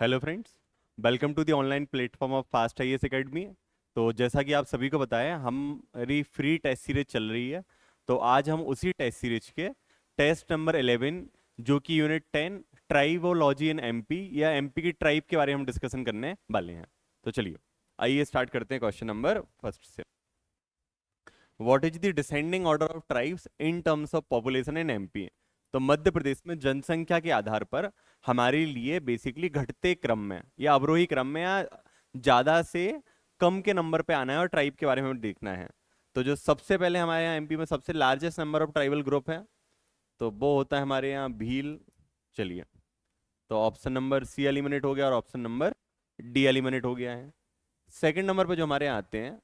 Hello friends, welcome to the online platform of Fast IAS Academy. तो जैसा कि आप सभी को पता है, हमारी फ्री टेस्ट सीरीज चल रही है। तो आज हम उसी टेस्ट सीरीज के टेस्ट नंबर 11, जो कि यूनिट 10 ट्राइबोलॉजी इन एमपी या एमपी की ट्राइब के बारे में हम डिस्कशन करने वाले हैं। तो चलिए आइए स्टार्ट करते हैं क्वेश्चन नंबर फर्स्ट से। What is the descending order of tribes in terms of population in MP. तो मध्य प्रदेश में जनसंख्या के आधार पर हमारे लिए बेसिकली घटते क्रम में या अवरोही क्रम में या ज्यादा से कम के नंबर पे आना है और ट्राइब के बारे में देखना है। तो जो सबसे पहले हमारे यहाँ एमपी में सबसे largest number of tribal group है, तो वो होता है हमारे यहाँ भील। चलिए, तो ऑप्शन नंबर सी एलिमिनेट हो गया और ऑप्शन नंबर डी एलिमिनेट हो गया है। सेकंड नंबर पे जो हमारे यहाँ आते हैं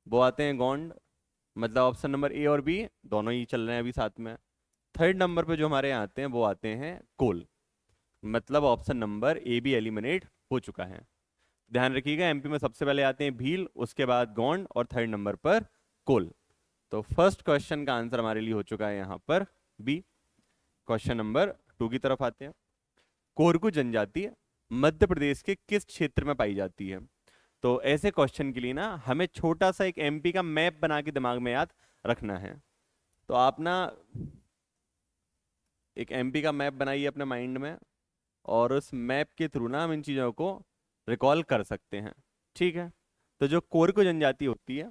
वो आते हैं गोंड, मतलब ऑप्शन नंबर ए और बी दोनों ही चल रहे हैं अभी साथ में। थर्ड नंबर पे जो हमारे यहाँ आते हैं वो आते हैं कोल, मतलब option number A B eliminate हो चुका है। ध्यान रखिएगा, एमपी में सबसे पहले आते हैं भील, उसके बाद गोंड और थर्ड नंबर पर कोल। तो फर्स्ट क्वेश्चन का आंसर हमारे लिए हो चुका है यहाँ पर बी। क्वेश्चन नंबर 2 की तरफ आते हैं। कोरकू जनजाति मध्य प्रदेश के किस क्षेत्र में पाई जाती है। तो ऐसे क्वेश्चन के लिए ना हमें छोटा सा एक एमपी का मैप बना के दिमाग में याद रखना है। तो आप ना एक एमपी का मैप बनाइए अपने माइंड में, और उस मैप के थ्रू ना हम इन चीज़ों को रिकॉल कर सकते हैं। ठीक है, तो जो कोरकू जनजाति होती है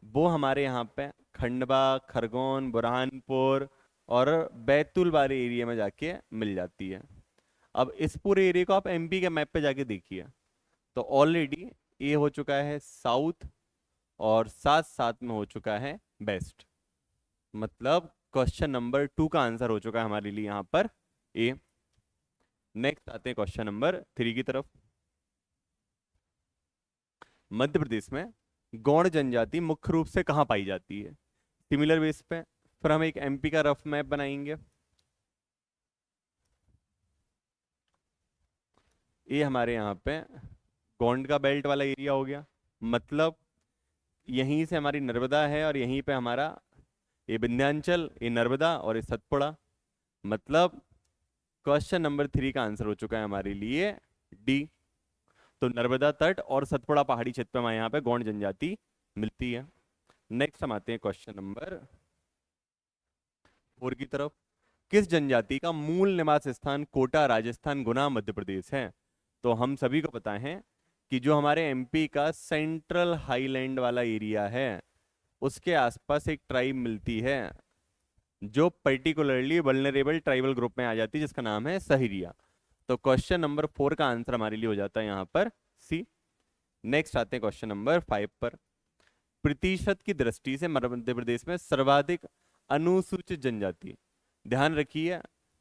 वो हमारे यहाँ पे खंडवा, खरगोन, बुरहानपुर और बैतूल वाले एरिया में जाके मिल जाती है। अब इस पूरे एरिया को आप एमपी के मैप पे जाके देखिए, तो ऑलरेडी ये हो चुका है साउथ और साथ साथ में हो चुका है वेस्ट। मतलब क्वेश्चन नंबर 2 का आंसर हो चुका है हमारे लिए यहाँ पर ए। नेक्स्ट आते हैं क्वेश्चन नंबर 3 की तरफ। मध्य प्रदेश में गौड़ जनजाति मुख्य रूप से कहाँ पाई जाती है। सिमिलर बेस पे फिर हम एक एमपी का रफ मैप बनाएंगे। ये हमारे यहाँ पे गोंड का बेल्ट वाला एरिया हो गया, मतलब यहीं से हमारी नर्मदा है और यहीं पे हमारा ये विंध्याचल, ये नर्मदा और ये सतपुड़ा। मतलब क्वेश्चन नंबर 3 का आंसर हो चुका है हमारे लिए डी। तो नर्मदा तट और सतपुड़ा पहाड़ी क्षेत्र में हमारे यहाँ पे गौंड जनजाति मिलती है। नेक्स्ट हम आते हैं क्वेश्चन नंबर 4 की तरफ। किस जनजाति का मूल निवास स्थान कोटा, राजस्थान, गुना, मध्य प्रदेश है। तो हम सभी को पता है कि जो हमारे एमपी का सेंट्रल हाईलैंड वाला एरिया है उसके आसपास एक ट्राइब मिलती है जो पर्टिकुलरली वल्नरेबल ट्राइबल ग्रुप में आ जाती है, जिसका नाम है सहिरिया। तो क्वेश्चन नंबर 4 का आंसर हमारे लिए हो जाता है यहाँ पर सी। नेक्स्ट आते हैं क्वेश्चन नंबर 5 पर। प्रतिशत की दृष्टि से मध्य प्रदेश में सर्वाधिक अनुसूचित जनजाति। ध्यान रखिए,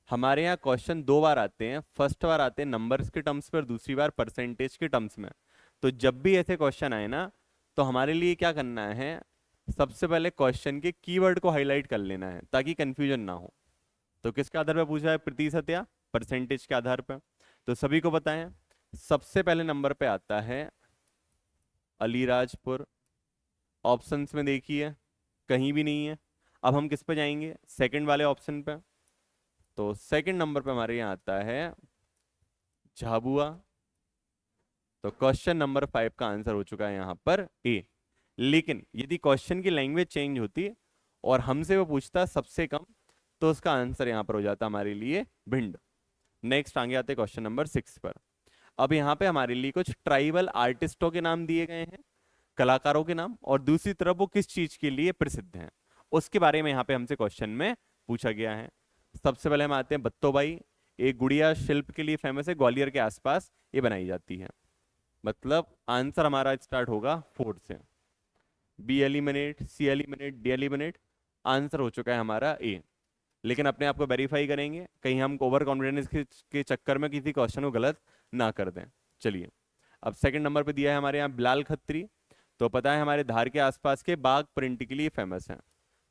हमारे यहाँ क्वेश्चन 2 बार आते हैं। फर्स्ट बार आते हैं नंबर्स के टर्म्स पर, दूसरी बार परसेंटेज के टर्म्स में। तो जब भी ऐसे क्वेश्चन आए ना, तो हमारे लिए क्या करना है, सबसे पहले क्वेश्चन के कीवर्ड को हाईलाइट कर लेना है ताकि कंफ्यूजन ना हो। तो किसके आधार पर पूछा है, प्रतिशत या परसेंटेज के आधार पर। तो सभी को पता है सबसे पहले नंबर पे आता है अलीराजपुर। ऑप्शंस में देखिए कहीं भी नहीं है। अब हम किस पे जाएंगे, सेकंड वाले ऑप्शन पे। तो सेकंड नंबर पे हमारे यहाँ आता है झाबुआ। तो क्वेश्चन नंबर 5 का आंसर हो चुका है यहाँ पर ए। लेकिन यदि क्वेश्चन की लैंग्वेज चेंज होती और हमसे वो पूछता सबसे कम, तो उसका आंसर यहाँ पर हो जाता हमारे लिए भिंड। नेक्स्ट आगे आते क्वेश्चन नंबर 6 पर। अब यहाँ पे हमारे लिए कुछ ट्राइबल आर्टिस्टों के नाम दिए गए हैं, कलाकारों के नाम, और दूसरी तरफ वो किस चीज के लिए प्रसिद्ध हैं उसके बारे में यहाँ पे हमसे क्वेश्चन में पूछा गया है। सबसे पहले हम आते हैं बत्तोबाई। एक गुड़िया शिल्प के लिए फेमस है, ग्वालियर के आसपास ये बनाई जाती है। मतलब आंसर हमारा स्टार्ट होगा 4 से। बी एलिमिनेट, सी एलिमिनेट, डी एलिमिनेट। आंसर हो चुका है हमारा ए। लेकिन अपने आप को वेरीफाई करेंगे, कहीं हम ओवर कॉन्फिडेंस के चक्कर में किसी क्वेश्चन को गलत ना कर दें। चलिए, अब सेकंड नंबर पे दिया है हमारे यहाँ बिलाल खत्री। तो पता है हमारे धार के आसपास के बाग प्रिंट के लिए फेमस है।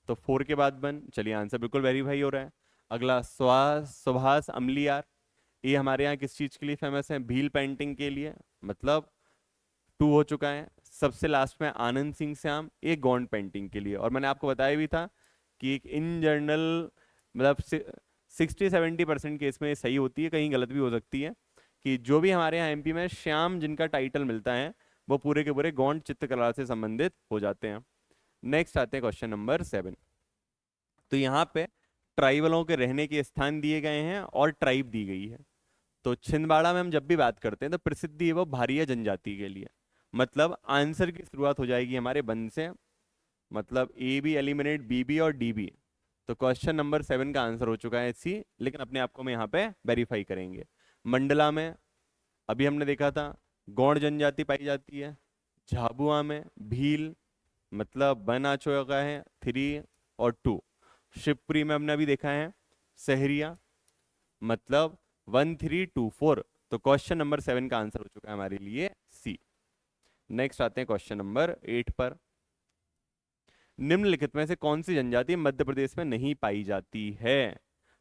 तो 4 के बाद बन, चलिए आंसर बिल्कुल वेरीफाई हो रहा है। अगला सुभाष अमलियार, ये हमारे यहाँ किस चीज के लिए फेमस है, भील पेंटिंग के लिए। मतलब 2 हो चुका है। सबसे लास्ट में आनंद सिंह श्याम, ये गौंड पेंटिंग के लिए। और मैंने आपको बताया भी था कि एक इन जनरल मतलब 60-70% केस में ये सही होती है, कहीं गलत भी हो सकती है, कि जो भी हमारे यहाँ एमपी में श्याम जिनका टाइटल मिलता है वो पूरे के पूरे गौंड चित्रकला से संबंधित हो जाते हैं। नेक्स्ट आते हैं क्वेश्चन नंबर 7। तो यहाँ पे ट्राइबलों के रहने के स्थान दिए गए हैं और ट्राइब दी गई है। तो छिंदवाड़ा में हम जब भी बात करते हैं तो प्रसिद्धि है वो भारिया जनजाति के लिए। मतलब आंसर की शुरुआत हो जाएगी हमारे बन से, मतलब A B eliminate B B और डी बी। तो क्वेश्चन नंबर 7 का आंसर हो चुका है सी, लेकिन अपने आप को हम यहाँ पे वेरीफाई करेंगे। मंडला में अभी हमने देखा था गौड़ जनजाति पाई जाती है। झाबुआ में भील, मतलब वन आ चुका है 3 और 2। शिवपुरी में हमने अभी देखा है सहरिया, मतलब 1 3 2 4। तो क्वेश्चन नंबर 7 का आंसर हो चुका है हमारे लिए सी। नेक्स्ट आते हैं क्वेश्चन नंबर 8 पर। निम्नलिखित में से कौन सी जनजाति मध्य प्रदेश में नहीं पाई जाती है?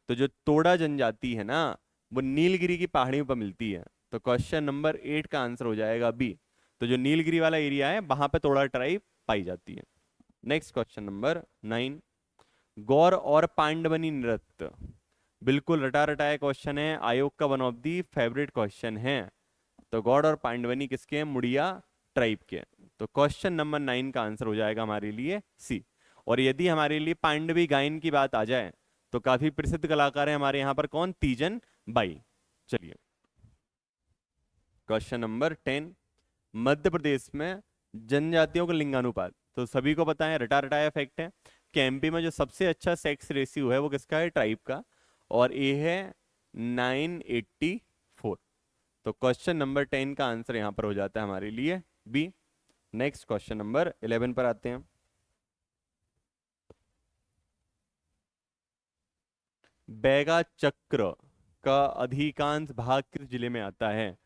तो जो तोड़ा जनजाति है ना वो नीलगिरी की पहाड़ियों पर मिलती है। तो क्वेश्चन नंबर 8 का आंसर हो जाएगा बी। तो जो नीलगिरी वाला एरिया है वहां पे तोड़ा ट्राइब पाई जाती है। Next question number 9। गौर और पांडवनी नृत्य, बिल्कुल रटा रटाया क्वेश्चन है, आयोग का one of the favourite question है। तो गौड़ और पांडवनी किसके हैं? मुड़िया ट्राइब के। तो क्वेश्चन नंबर 9 का आंसर हो जाएगा हमारे लिए सी। और यदि हमारे लिए पांडवी गायन की बात आ जाए तो काफी प्रसिद्ध कलाकार है हमारे यहाँ पर, कौन? तीजन बाई। चलिए क्वेश्चन नंबर 10। मध्य प्रदेश में जनजातियों का लिंगानुपात, तो सभी को पता है, रटा रटाया फैक्ट है कि एमपी में जो सबसे अच्छा सेक्स रेशियो है वो किसका है? ट्राइब का, और ये है 984। तो क्वेश्चन नंबर 10 का आंसर यहां पर हो जाता है हमारे लिए बी। नेक्स्ट क्वेश्चन नंबर 11 पर आते हैं। बैगा चक्र का अधिकांश भाग किस जिले में आता है?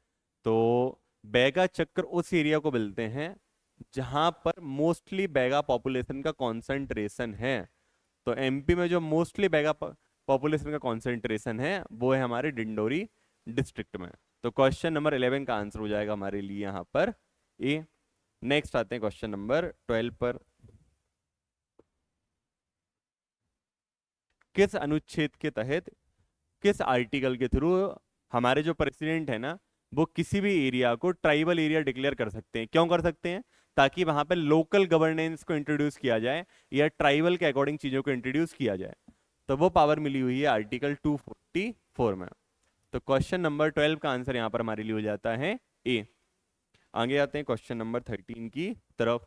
तो बैगा चक्र उस एरिया को बोलते हैं जहां पर मोस्टली बैगा पॉपुलेशन का कॉन्सेंट्रेशन है। तो एमपी में जो मोस्टली बैगा पॉपुलेशन का कॉन्सेंट्रेशन है वो है हमारे डिंडोरी डिस्ट्रिक्ट में। तो क्वेश्चन नंबर 11 का आंसर हो जाएगा हमारे लिए यहाँ पर ए। नेक्स्ट आते हैं क्वेश्चन नंबर 12 पर। किस अनुच्छेद के तहत, किस आर्टिकल के थ्रू हमारे जो प्रेसिडेंट है ना वो किसी भी एरिया को ट्राइबल एरिया डिक्लेयर कर सकते हैं? क्यों कर सकते हैं? ताकि वहां पे लोकल गवर्नेंस को इंट्रोड्यूस किया जाए या ट्राइबल के अकॉर्डिंग चीजों को इंट्रोड्यूस किया जाए। तो वो पावर मिली हुई है आर्टिकल 244 में। तो क्वेश्चन नंबर 12 का आंसर यहां पर हमारे लिए हो जाता है ए। आगे आते हैं क्वेश्चन नंबर 13 की तरफ।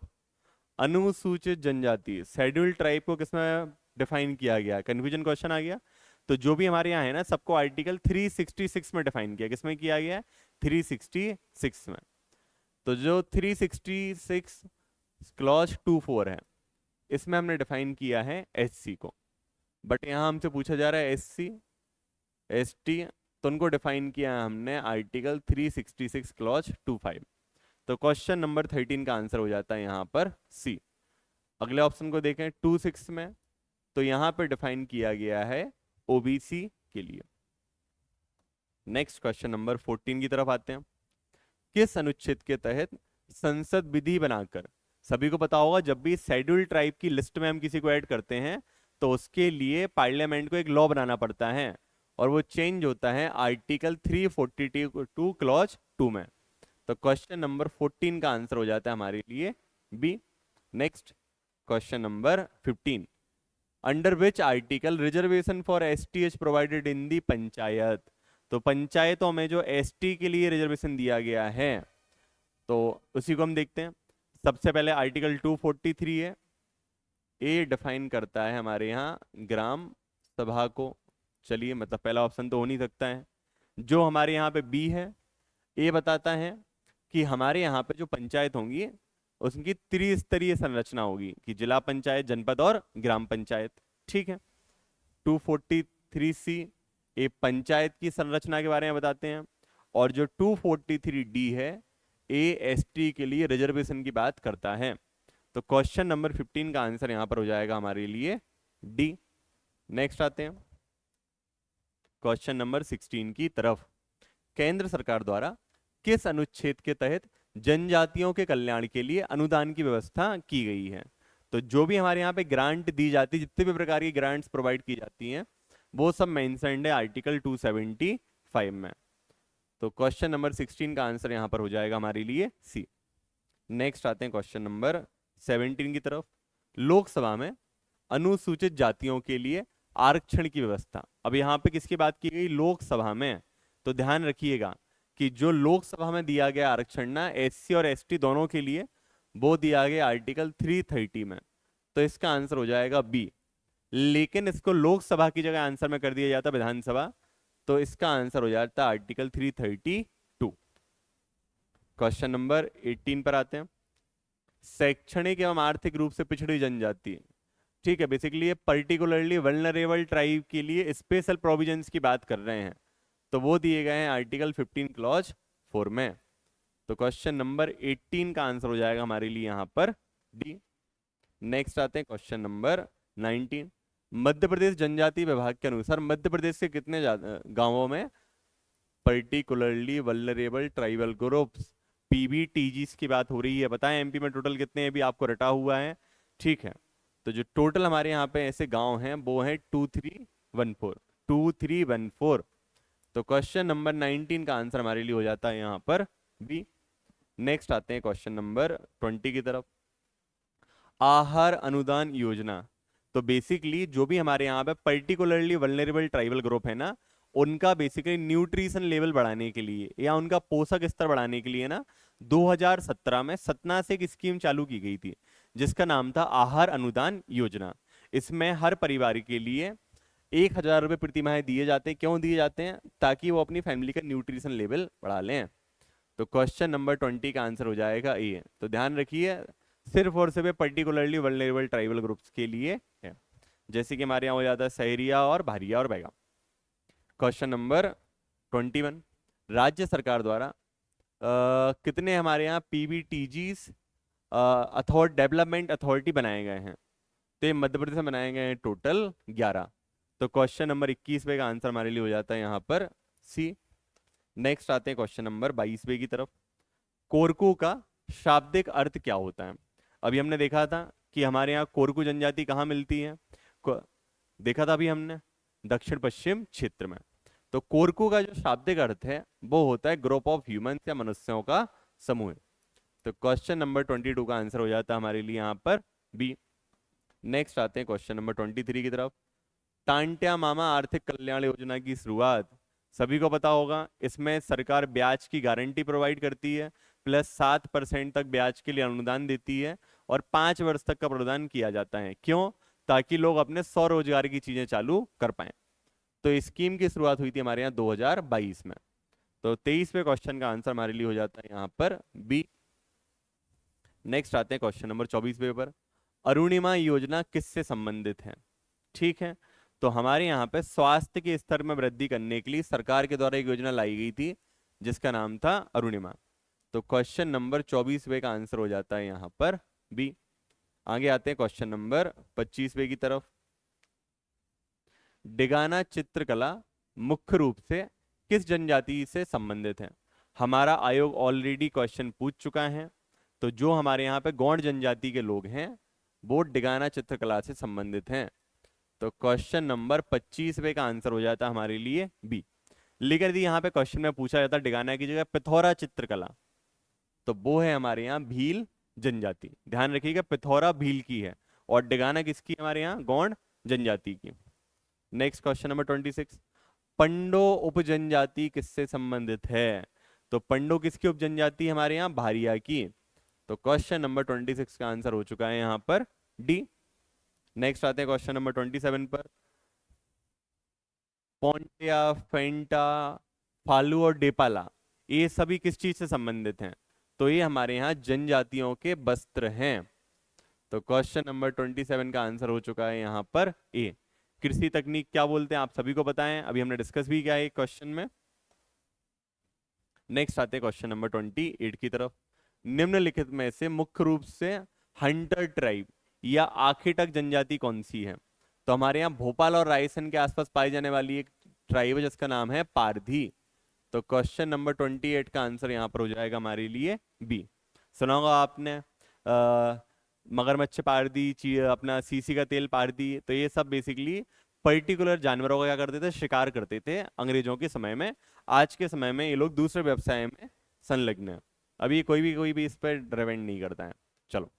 अनुसूचित जनजाति शेड्यूल्ड ट्राइब को किसमें डिफाइन किया गया? कंफ्यूजन क्वेश्चन आ गया। तो जो भी हमारे यहाँ है ना सबको आर्टिकल 366 में डिफाइन किया। किसमें किया गया है? 366 में। तो जो 366 क्लॉज 24 है इसमें हमने डिफाइन किया है एससी को, बट यहाँ हमसे पूछा जा रहा है एससी एसटी, तो उनको डिफाइन किया है हमने आर्टिकल 366 क्लॉज 25। तो क्वेश्चन नंबर 13 का आंसर हो जाता है यहाँ पर सी। अगले ऑप्शन को देखें 26 में, तो यहाँ पर डिफाइन किया गया है ओबीसी के लिए। नेक्स्ट क्वेश्चन नंबर 14 की तरफ आते हैं। किस अनुच्छेद के तहत संसद विधि बनाकर, सभी को पता होगा जब भी शेड्यूल्ड ट्राइब की लिस्ट में हम किसी को ऐड करते हैं तो उसके लिए पार्लियामेंट को एक लॉ बनाना पड़ता है और वो चेंज होता है आर्टिकल 342 क्लॉज 2 में। तो क्वेश्चन नंबर 14 का आंसर हो जाता है हमारे लिए B. Next question number 15। Under which article reservation for एसटीएच प्रोवाइडेड इन दी पंचायत? तो पंचायतों में जो एसटी के लिए रिजर्वेशन दिया गया है तो उसी को हम देखते हैं। सबसे पहले आर्टिकल 243 है, ए डिफाइन करता है हमारे यहाँ ग्राम सभा को। चलिए मतलब पहला ऑप्शन तो हो नहीं सकता है। जो हमारे यहाँ पे बी है, ए बताता है कि हमारे यहाँ पे जो पंचायत होंगी उसकी त्रिस्तरीय संरचना होगी कि जिला पंचायत, जनपद और ग्राम पंचायत। ठीक है। 243C ए पंचायत की संरचना के बारे में बताते हैं और जो 243D है ए एसटी के लिए रिजर्वेशन की बात करता है। तो क्वेश्चन नंबर 15 का आंसर यहां पर हो जाएगा हमारे लिए डी। नेक्स्ट आते हैं क्वेश्चन नंबर 16 की तरफ। केंद्र सरकार द्वारा किस अनुच्छेद के तहत जनजातियों के कल्याण के लिए अनुदान की व्यवस्था की गई है? तो जो भी हमारे यहाँ पे ग्रांट दी जाती है, जितने भी प्रकार की ग्रांट्स प्रोवाइड की जाती हैं वो सब मेंशन्ड है आर्टिकल 275 में। तो क्वेश्चन नंबर 16 का आंसर यहाँ पर हो जाएगा हमारे लिए सी। नेक्स्ट आते हैं क्वेश्चन नंबर 17 की तरफ। लोकसभा में अनुसूचित जातियों के लिए आरक्षण की व्यवस्था। अब यहाँ पे किसकी बात की गई? लोकसभा में। तो ध्यान रखिएगा कि जो लोकसभा में दिया गया आरक्षण ना एससी और एसटी दोनों के लिए, वो दिया गया आर्टिकल 330 में। तो इसका आंसर हो जाएगा बी। लेकिन इसको लोकसभा की जगह आंसर में कर दिया जाता विधानसभा, तो इसका आंसर हो जाता आर्टिकल 332। क्वेश्चन नंबर 18 पर आते हैं। शैक्षणिक एवं आर्थिक रूप से पिछड़ी जनजाति, ठीक है, बेसिकली ये पर्टिकुलरली वल्नरेबल ट्राइब के लिए स्पेशल प्रोविजंस की बात कर रहे हैं, तो वो दिए गए हैं आर्टिकल 15 क्लॉज 4 में। तो क्वेश्चन नंबर 18 का आंसर हो जाएगा हमारे लिए यहाँ पर डी। नेक्स्ट आते हैं क्वेश्चन नंबर 19। मध्य प्रदेश जनजाति विभाग के अनुसार मध्य प्रदेश के कितने गांवों में पर्टिकुलरली वल्नरेबल ट्राइबल ग्रुप्स पीबीटीजीस की बात हो रही है? बताएं एमपी में टोटल कितने हैं? भी आपको रटा हुआ है, ठीक है। तो जो टोटल हमारे यहाँ पे ऐसे गांव हैं वो हैं 2314। तो क्वेश्चन नंबर 19 का आंसर हमारे लिए हो जाता है यहाँ पर बी। नेक्स्ट आते हैं क्वेश्चन नंबर 20 की तरफ। आहार अनुदान योजना। तो बेसिकली जो भी हमारे यहाँ पे पर्टिकुलरली वल्नरेबल ट्राइबल ग्रुप है ना, उनका बेसिकली न्यूट्रिशन लेवल बढ़ाने के लिए या उनका पोषक स्तर बढ़ाने के लिए ना 2017 में सतना से एक स्कीम चालू की गई थी जिसका नाम था आहार अनुदान योजना। इसमें हर परिवार के लिए 1000 रुपये प्रति माह दिए जाते हैं। क्यों दिए जाते हैं? ताकि वो अपनी फैमिली का न्यूट्रिशन लेवल बढ़ा लें। तो क्वेश्चन नंबर 20 का आंसर हो जाएगा ए। तो ध्यान रखिए सिर्फ और सिर्फ पर्टिकुलरली वल्नरेबल ट्राइबल ग्रुप्स के लिए है, जैसे कि हमारे यहाँ हो जाता है सहरिया और भारिया और बैगा। Question number 21। राज्य सरकार द्वारा कितने हमारे यहाँ पीबीटीजीस डेवलपमेंट अथॉरिटी बनाए गए हैं? तो ये मध्य प्रदेश में बनाए गए हैं टोटल 11। तो क्वेश्चन नंबर 21 का आंसर हमारे लिए हो जाता है यहाँ पर सी। नेक्स्ट आते हैं क्वेश्चन नंबर 22 की तरफ। कोरकू का शाब्दिक अर्थ क्या होता है? अभी हमने देखा था कि हमारे यहाँ कोरकू जनजाति कहाँ मिलती है, देखा था अभी हमने दक्षिण पश्चिम क्षेत्र में। तो कोरकू का जो शाब्दिक अर्थ है वो होता है ग्रुप ऑफ ह्यूमंस या मनुष्यों का समूह। तो क्वेश्चन नंबर 22 का आंसर हो जाता है हमारे लिए यहाँ पर बी। नेक्स्ट आते हैं क्वेश्चन नंबर 23 की तरफ। टांट्या मामा आर्थिक कल्याण योजना की शुरुआत सभी को पता होगा। इसमें सरकार ब्याज की गारंटी प्रोवाइड करती है, प्लस 7% तक ब्याज के लिए अनुदान देती है और 5 वर्ष तक का प्रदान किया जाता है। क्यों? ताकि लोग अपने स्वरोजगार की चीजें चालू कर पाए। तो इस स्कीम की शुरुआत हुई थी हमारे यहाँ 2022 में। तो 23वें क्वेश्चन का आंसर हमारे लिए हो जाता है यहाँ पर बी। नेक्स्ट आते हैं क्वेश्चन नंबर 24 पर। अरुणिमा योजना किससे संबंधित है? ठीक है, तो हमारे यहाँ पे स्वास्थ्य के स्तर में वृद्धि करने के लिए सरकार के द्वारा एक योजना लाई गई थी जिसका नाम था अरुणिमा। तो क्वेश्चन नंबर 24 का आंसर हो जाता है यहाँ पर बी। आगे आते हैं क्वेश्चन नंबर 25 की तरफ। डिगाना चित्रकला मुख्य रूप से किस जनजाति से संबंधित है? हमारा आयोग ऑलरेडी क्वेश्चन पूछ चुका है। तो जो हमारे यहाँ पे गौंड जनजाति के लोग हैं वो डिगाना चित्रकला से संबंधित हैं। तो क्वेश्चन नंबर 25 का आंसर हो जाता है हमारे लिए बी। लेकिन यदि यहाँ पे क्वेश्चन में पूछा जाता डिगाना की जगह पिथौरा चित्रकला, तो वो है हमारे यहाँ भील जनजाति। ध्यान रखिएगा पिथौरा भील की है और डिगाना किसकी? हमारे यहाँ गौंड जनजाति की। Next question number 26। पंडो उपजनजाति किससे संबंधित है? तो पंडो किसकी उपजनजाति है? हमारे यहाँ भारिया की। तो क्वेश्चन नंबर 26 का आंसर हो चुका है यहाँ पर डी। नेक्स्ट आते हैं क्वेश्चन नंबर 27 पर। पोंटिया, फेंटा, फालू और डेपाला ये सभी किस चीज से संबंधित हैं? तो ये हमारे यहाँ जनजातियों के वस्त्र हैं। तो क्वेश्चन नंबर 27 का आंसर हो चुका है यहाँ पर ए। कृषि तकनीक क्या बोलते हैं आप सभी को बताएं, अभी हमने डिस्कस भी किया है एक क्वेश्चन में। नेक्स्ट आते हैं क्वेश्चन नंबर 28 की तरफ। निम्नलिखित में से मुख्य रूप से हंटर ट्राइब या आखेटक जनजाति कौन सी है? तो हमारे यहाँ भोपाल और रायसेन के आसपास पाई जाने वाली एक ट्राइब है जिसका नाम है पारधी। तो क्वेश्चन नंबर 28 का आंसर यहाँ पर हो जाएगा हमारे लिए बी। सुना होगा आपने मगरमच्छ पारदी, अपना सीसी का तेल पारदी, तो ये सब बेसिकली पर्टिकुलर जानवरों का क्या करते थे, शिकार करते थे अंग्रेजों के समय में। आज के समय में ये लोग दूसरे व्यवसाय में संलग्न है। अभी कोई भी इस पर डिपेंड नहीं करता है। चलो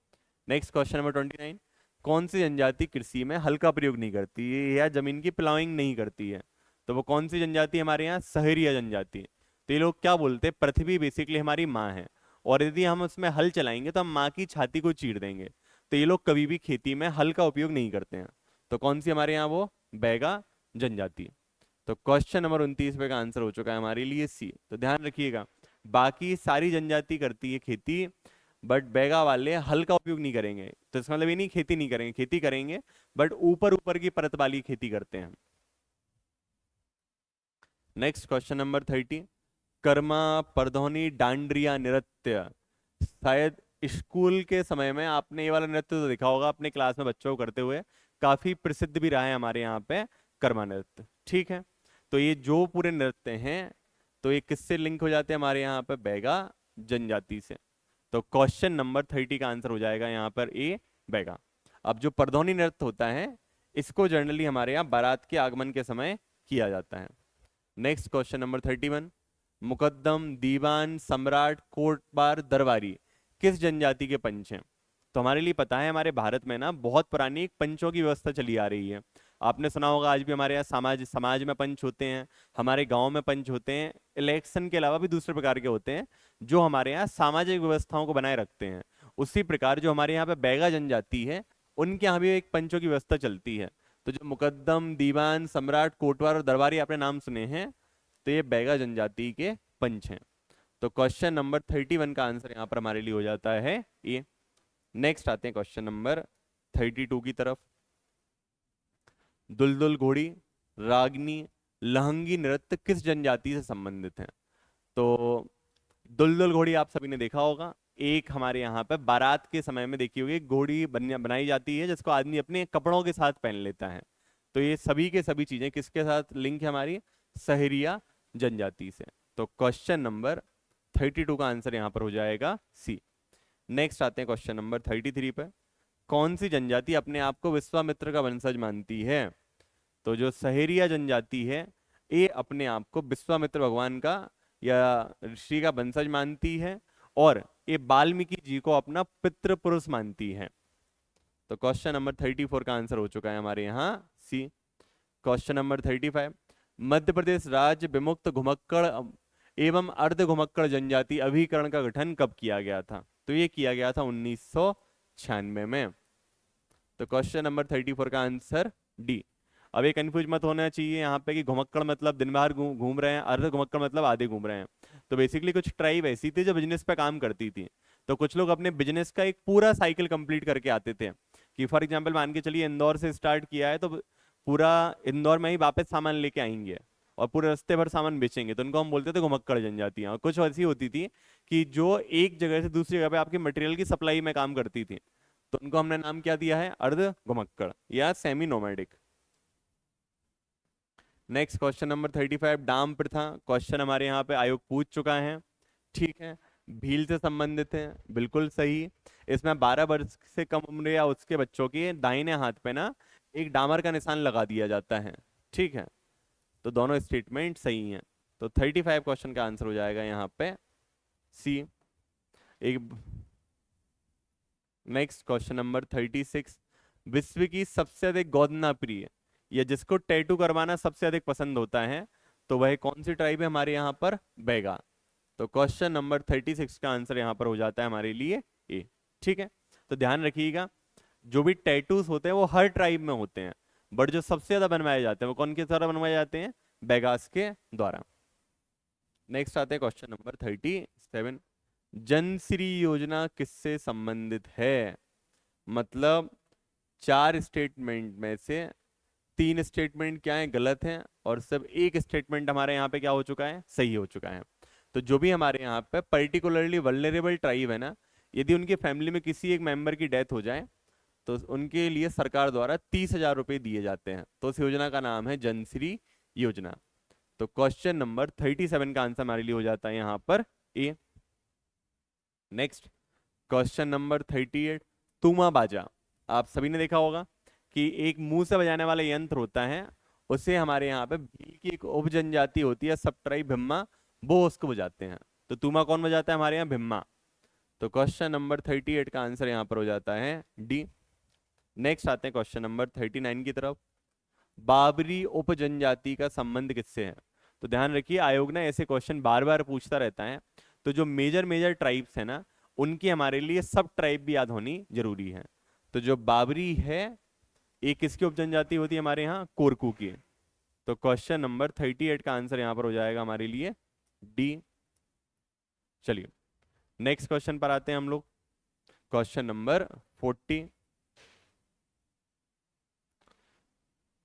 नेक्स्ट क्वेश्चन नंबर 29। कौन सी जनजाति कृषि में हल का प्रयोग नहीं करती है या जमीन की प्लाइंग नहीं करती है? तो वो कौन सी जनजाति हमारे यहाँ, सहरिया जनजाति। तो ये लोग क्या बोलते हैं, पृथ्वी बेसिकली हमारी माँ है, और यदि हम उसमें हल चलाएंगे तो हम माँ की छाती को चीर देंगे। तो ये लोग कभी भी खेती में हल का उपयोग नहीं करते हैं। तो कौन सी हमारे यहाँ वो, बैगा जनजाति। तो क्वेश्चन नंबर 29 पे का आंसर हो चुका है हमारे लिए सी। तो ध्यान रखिएगा, बाकी सारी जनजाति करती है खेती, बट बैगा वाले हल का उपयोग नहीं करेंगे। तो इसका मतलब ये नहीं खेती नहीं करेंगे, खेती करेंगे, बट ऊपर ऊपर की परत वाली खेती करते हैं। Next question number 30। Karma, Pardhauni, डांडरिया नृत्य, शायद स्कूल के समय में आपने ये वाला नृत्य तो देखा होगा अपने क्लास में बच्चों को करते हुए, काफी प्रसिद्ध भी रहा है हमारे यहाँ पे कर्मा नृत्य। ठीक है, तो ये जो पूरे नृत्य हैं, तो ये किससे लिंक हो जाते हैं हमारे यहाँ पे, बैगा जनजाति से। तो क्वेश्चन नंबर 30 का आंसर हो जाएगा यहाँ पर ए, बैगा। अब जो परधौनी नृत्य होता है, इसको जनरली हमारे यहाँ बारात के आगमन के समय किया जाता है। Next question number 31। मुकद्दम, दीवान, सम्राट, कोटबार, दरबारी किस जनजाति के पंच हैं? तो हमारे लिए पता है, हमारे भारत में ना बहुत पुरानी एक पंचों की व्यवस्था चली आ रही है। आपने सुना होगा आज भी हमारे यहाँ समाज समाज में पंच होते हैं, हमारे गांव में पंच होते हैं, इलेक्शन के अलावा भी दूसरे प्रकार के होते हैं जो हमारे यहाँ सामाजिक व्यवस्थाओं को बनाए रखते हैं। उसी प्रकार जो हमारे यहाँ पे बैगा जनजाति है, उनके यहाँ भी एक पंचों की व्यवस्था चलती है। तो जो मुकद्दम, दीवान, सम्राट, कोटवार और दरबारी आपने नाम सुने हैं, तो ये बैगा जनजाति के पंच हैं। तो क्वेश्चन नंबर 31 का आंसर यहाँ पर हमारे लिए हो जाता है ये। नेक्स्ट आते हैं क्वेश्चन नंबर 32 की तरफ। दुलदुल घोड़ी, रागनी, लहंगी नृत्य किस जनजाति से संबंधित है? तो दुलदुल घोड़ी आप सभी ने देखा होगा, एक हमारे यहाँ पे बारात के समय में देखी होगी, घोड़ी बनाई जाती है जिसको आदमी अपने कपड़ों के साथ पहन लेता है। तो ये सभी के सभी चीजें किसके साथ लिंक है हमारी, सहरिया जनजाति से। तो क्वेश्चन नंबर 32 का आंसर यहाँ पर हो जाएगा सी। नेक्स्ट आते हैं क्वेश्चन नंबर 33 पे। कौन सी जनजाति अपने आप को विश्वामित्र का वंशज मानती है? तो जो सहेरिया जनजाति है, ये अपने आप को विश्वामित्र भगवान का या ऋषि का वंशज मानती है, और ये वाल्मीकि जी को अपना पितृ पुरुष मानती है। तो क्वेश्चन नंबर 34 का आंसर हो चुका है हमारे यहाँ सी। Question number 35। मध्य प्रदेश राज्य विमुक्त घुमक्कड़ एवं अर्ध घुमक्कड़ जनजाति अभिकरण का गठन कब किया गया था? तो ये किया गया था 1996 में। तो क्वेश्चन नंबर 34 का आंसर डी। अब ये कंफ्यूज मत होना चाहिए यहाँ पे कि घुमक्कड़ मतलब दिन भर घूम रहे हैं, अर्ध घुमक्कड़ मतलब आधे घूम रहे हैं। तो बेसिकली कुछ ट्राइब ऐसी थी जो बिजनेस पे काम करती थी। तो कुछ लोग अपने बिजनेस का एक पूरा साइकिल कंप्लीट करके आते थे, कि फॉर एग्जांपल मान के चलिए इंदौर से स्टार्ट किया है, तो पूरा इंदौर में ही वापस सामान लेके आएंगे और पूरे रास्ते भर सामान बेचेंगे। तो उनको हम बोलते थे घुमक्कड़ जनजातियां। और कुछ ऐसी होती थी कि जो एक जगह से दूसरी जगह पे आपके मटेरियल की सप्लाई में काम करती थी, तो उनको हमने नाम क्या दिया है, अर्ध घुमक्कड़ या semi nomadic. Next question number 35। डाम प्रथा क्वेश्चन हमारे यहाँ पे आयोग पूछ चुका है। ठीक है, भील से संबंधित है, बिल्कुल सही। इसमें 12 वर्ष से कम उम्र या उसके बच्चों के दाहिने हाथ पे ना एक डामर का निशान लगा दिया जाता है। ठीक है, तो दोनों स्टेटमेंट सही हैं। तो 35 क्वेश्चन का आंसर हो जाएगा यहाँ पे सी। एक नेक्स्ट क्वेश्चन नंबर 36। विश्व की सबसे अधिक गोदना प्रिय, या जिसको टैटू करवाना सबसे अधिक पसंद होता है, तो वह कौन सी ट्राइब है हमारे यहाँ पर, बैगा। तो क्वेश्चन नंबर 36 का आंसर यहाँ पर हो जाता है हमारे लिए ए। ठीक है, तो ध्यान रखिएगा, जो भी टैटूज होते हैं वो हर ट्राइब में होते हैं, बट जो सबसे ज्यादा बनवाए जाते हैं वो कौन के द्वारा बनवाए जाते हैं, बैगास के द्वारा। नेक्स्ट आते हैं क्वेश्चन नंबर 37। जनश्री योजना किससे संबंधित है? मतलब 4 स्टेटमेंट में से 3 स्टेटमेंट क्या है, गलत हैं, और सब एक स्टेटमेंट हमारे यहाँ पे क्या हो चुका है, सही हो चुका है। तो जो भी हमारे यहाँ पे पर्टिकुलरली वल्नरेबल ट्राइब है ना, यदि उनके फैमिली में किसी एक मेंबर की डेथ हो जाए, तो उनके लिए सरकार द्वारा 30,000 रुपए दिए जाते हैं। तो उस योजना का नाम है जनश्री योजना। तो क्वेश्चन नंबर 37 का आंसर हमारे लिए हो जाता है यहाँ पर ए। Next question number 38। तुमा बाजा आप सभी ने देखा होगा कि एक मुंह से बजाने वाला यंत्र होता है, उसे हमारे यहाँ पे भील की एक उप जनजाति होती है सब ट्राइब भिम्मा, वो उसको बजाते हैं। तो तूमा कौन बजाता है हमारे यहाँ? भिम्मा। तो क्वेश्चन नंबर 38 का आंसर यहाँ पर हो जाता है डी। नेक्स्ट आते हैं क्वेश्चन नंबर 39 की तरफ। बाबरी उप जनजाति का संबंध किससे है? तो ध्यान रखिए, आयोग ना ऐसे क्वेश्चन बार बार पूछता रहता है। तो जो मेजर मेजर ट्राइब्स है ना, उनकी हमारे लिए सब ट्राइब भी याद होनी जरूरी है। तो जो बाबरी है, एक किसकी उप जनजाति होती है हमारे यहाँ? कोरकू की। तो क्वेश्चन नंबर 38 का आंसर यहाँ पर हो जाएगा हमारे लिए डी। चलिए नेक्स्ट क्वेश्चन पर आते हैं हम लोग। Question number 40।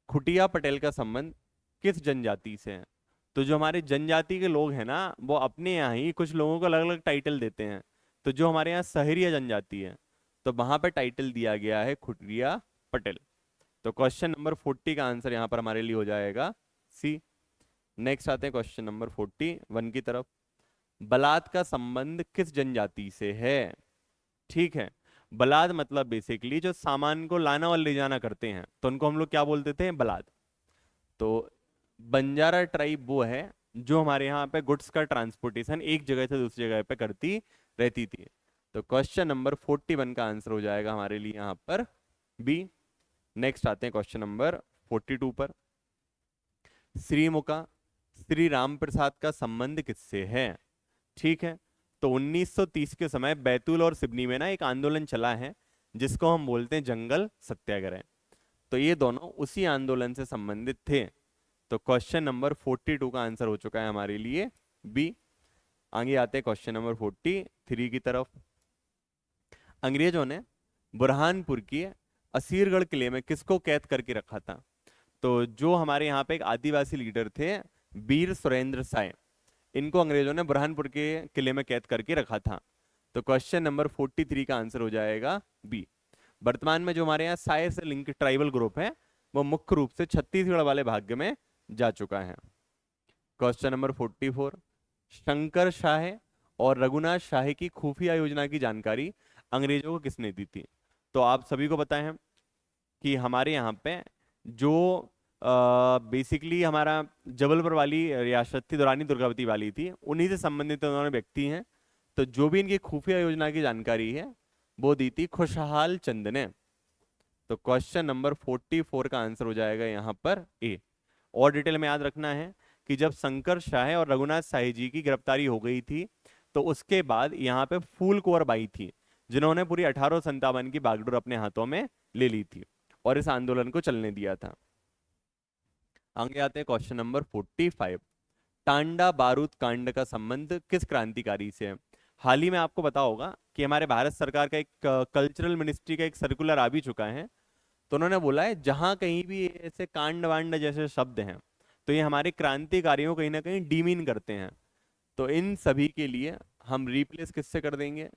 खुटिया पटेल का संबंध किस जनजाति से है? तो जो हमारे जनजाति के लोग हैं ना, वो अपने यहाँ ही कुछ लोगों को अलग अलग टाइटल देते हैं। तो जो हमारे यहाँ सहरिया जनजाति है, तो वहां पर टाइटल दिया गया है खुटिया पटेल। तो क्वेश्चन नंबर 40 का आंसर यहाँ पर हमारे लिए हो जाएगा सी। नेक्स्ट आते हैं क्वेश्चन नंबर 41 की तरफ। बलात का संबंध किस जनजाति से है? ठीक है, बलाद मतलब बेसिकली जो सामान को लाना और ले जाना करते हैं, तो उनको हम लोग क्या बोलते थे? बलाद। तो बंजारा ट्राइब वो है जो हमारे यहाँ पे गुड्स का ट्रांसपोर्टेशन एक जगह से दूसरी जगह पे करती रहती थी। तो क्वेश्चन नंबर 41 का आंसर हो जाएगा हमारे लिए यहाँ पर बी। नेक्स्ट आते हैं क्वेश्चन नंबर 42 पर। श्रीमुखा श्री राम प्रसाद का संबंध किससे है? ठीक है, तो 1930 के समय बैतूल और सिवनी में ना एक आंदोलन चला है जिसको हम बोलते हैं जंगल सत्याग्रह। तो ये दोनों उसी आंदोलन से संबंधित थे। तो क्वेश्चन नंबर 42 का आंसर हो चुका है हमारे लिए बी। आगे आते हैं क्वेश्चन नंबर 43 की तरफ। अंग्रेजों ने बुरहानपुर की असीरगढ़ किले में किसको कैद करके रखा था? तो जो हमारे यहाँ पे एक आदिवासी लीडर थे वीर सुरेंद्र साय, इनको अंग्रेजों ने बुरहानपुर के किले में कैद करके रखा था। तो क्वेश्चन नंबर 43 का आंसर हो जाएगा बी। वर्तमान में जो हमारे यहाँ साय से लिंक ट्राइबल ग्रुप है, वो मुख्य रूप से छत्तीसगढ़ वाले भाग्य में जा चुका है। Question number 44। शंकर शाह और रघुनाथ शाह की खुफिया योजना की जानकारी अंग्रेजों को किसने दी थी? तो आप सभी को पता है कि हमारे यहाँ पे जो बेसिकली हमारा जबलपुर वाली रियासत थी, दुरानी दुर्गावती वाली थी, उन्हीं से संबंधित उन्होंने व्यक्ति हैं। तो जो भी इनकी खुफिया योजना की जानकारी है वो दी थी खुशहाल चंद ने। तो क्वेश्चन नंबर 44 का आंसर हो जाएगा यहाँ पर ए। और डिटेल में याद रखना है कि जब शंकर शाह और रघुनाथ शाह जी की गिरफ्तारी हो गई थी, तो उसके बाद यहाँ पे फूल कुंवर बाई थी जिन्होंने पूरी 1857 की बागडोर अपने हाथों में ले ली थी और इस आंदोलन को चलने दिया था। आगे आते हैं क्वेश्चन नंबर 45। टांडा बारूद कांड का संबंध किस क्रांतिकारी से है? हाल ही में आपको पता होगा कि हमारे भारत सरकार का एक कल्चरल मिनिस्ट्री का एक सर्कुलर आ भी चुका है। तो उन्होंने बोला है जहां कहीं भी ऐसे कांड वांड जैसे शब्द हैं, तो ये हमारे क्रांतिकारियों को कहीं ना कहीं डीमीन करते हैं। तो इन सभी के लिए हम रिप्लेस किससे कर देंगे?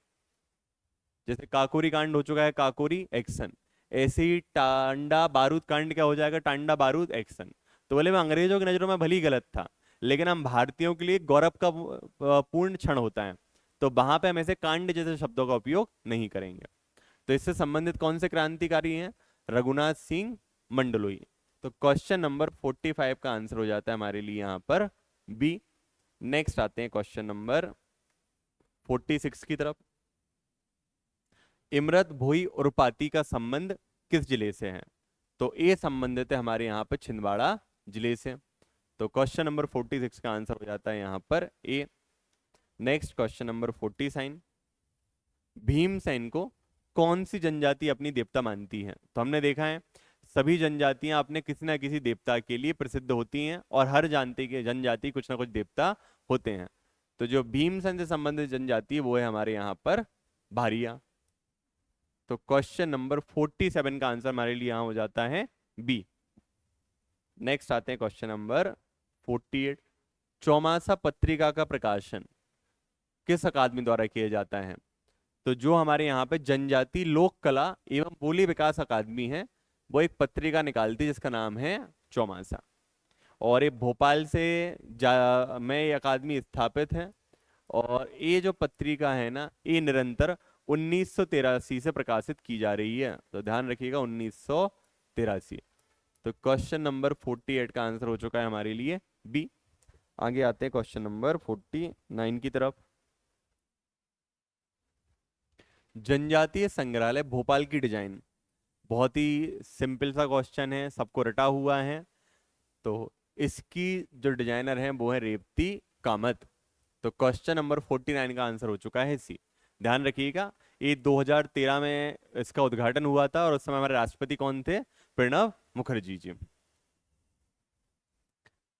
जैसे काकोरी कांड हो चुका है काकोरी एक्शन, ऐसे ही टांडा बारूद कांड क्या हो जाएगा? टांडा बारूद एक्शन। तो बोले मैं अंग्रेजों की नजरों में भली गलत था, लेकिन हम भारतीयों के लिए गौरव का पूर्ण क्षण होता है, तो वहां पे हम ऐसे कांड जैसे शब्दों का उपयोग नहीं करेंगे। तो इससे संबंधित कौन से क्रांतिकारी हैं? रघुनाथ सिंह मंडलोई। तो क्वेश्चन नंबर 45 का आंसर हो जाता है हमारे लिए यहाँ पर बी। नेक्स्ट आते हैं क्वेश्चन नंबर 46 की तरफ। इमरत भोई उर्पाती का संबंध किस जिले से है? तो ए संबंधित है हमारे यहाँ पर छिंदवाड़ा जिले से। तो क्वेश्चन नंबर 46 का आंसर हो जाता है यहाँ पर A. Next question number 47। Bhimsen को कौन सी जनजाति अपनी देवता मानती है? तो हमने देखा है सभी जनजातियां अपने किसी ना किसी देवता के लिए प्रसिद्ध होती हैं और हर जानती के जनजाति कुछ ना कुछ देवता होते हैं। तो जो भीमसेन से संबंधित जनजाति है वो है हमारे यहाँ पर भारिया। तो क्वेश्चन नंबर 47 का आंसर हमारे लिए यहां हो जाता है बी। नेक्स्ट आते हैं क्वेश्चन नंबर 48। चौमासा पत्रिका का प्रकाशन किस अकादमी द्वारा किया जाता है? तो जो हमारे यहाँ पे जनजाति लोक कला एवं बोली विकास अकादमी है, वो एक पत्रिका निकालती है जिसका नाम है चौमासा, और ये भोपाल से में ये अकादमी स्थापित है। और ये जो पत्रिका है ना, ये निरंतर 1983 से प्रकाशित की जा रही है। तो ध्यान रखिएगा 1983 तिरासी। तो क्वेश्चन नंबर 48 का आंसर हो चुका है हमारे लिए बी। आगे आते हैं क्वेश्चन नंबर 49 की तरफ। जनजातीय संग्रहालय भोपाल की डिजाइन। बहुत ही सिंपल सा क्वेश्चन है, सबको रटा हुआ है। तो इसकी जो डिजाइनर है वो है रेवती कामत। तो क्वेश्चन नंबर 49 का आंसर हो चुका है सी। ध्यान रखिएगा, ये 2013 में इसका उद्घाटन हुआ था और उस समय हमारे राष्ट्रपति कौन थे? प्रणब मुखर्जी जी।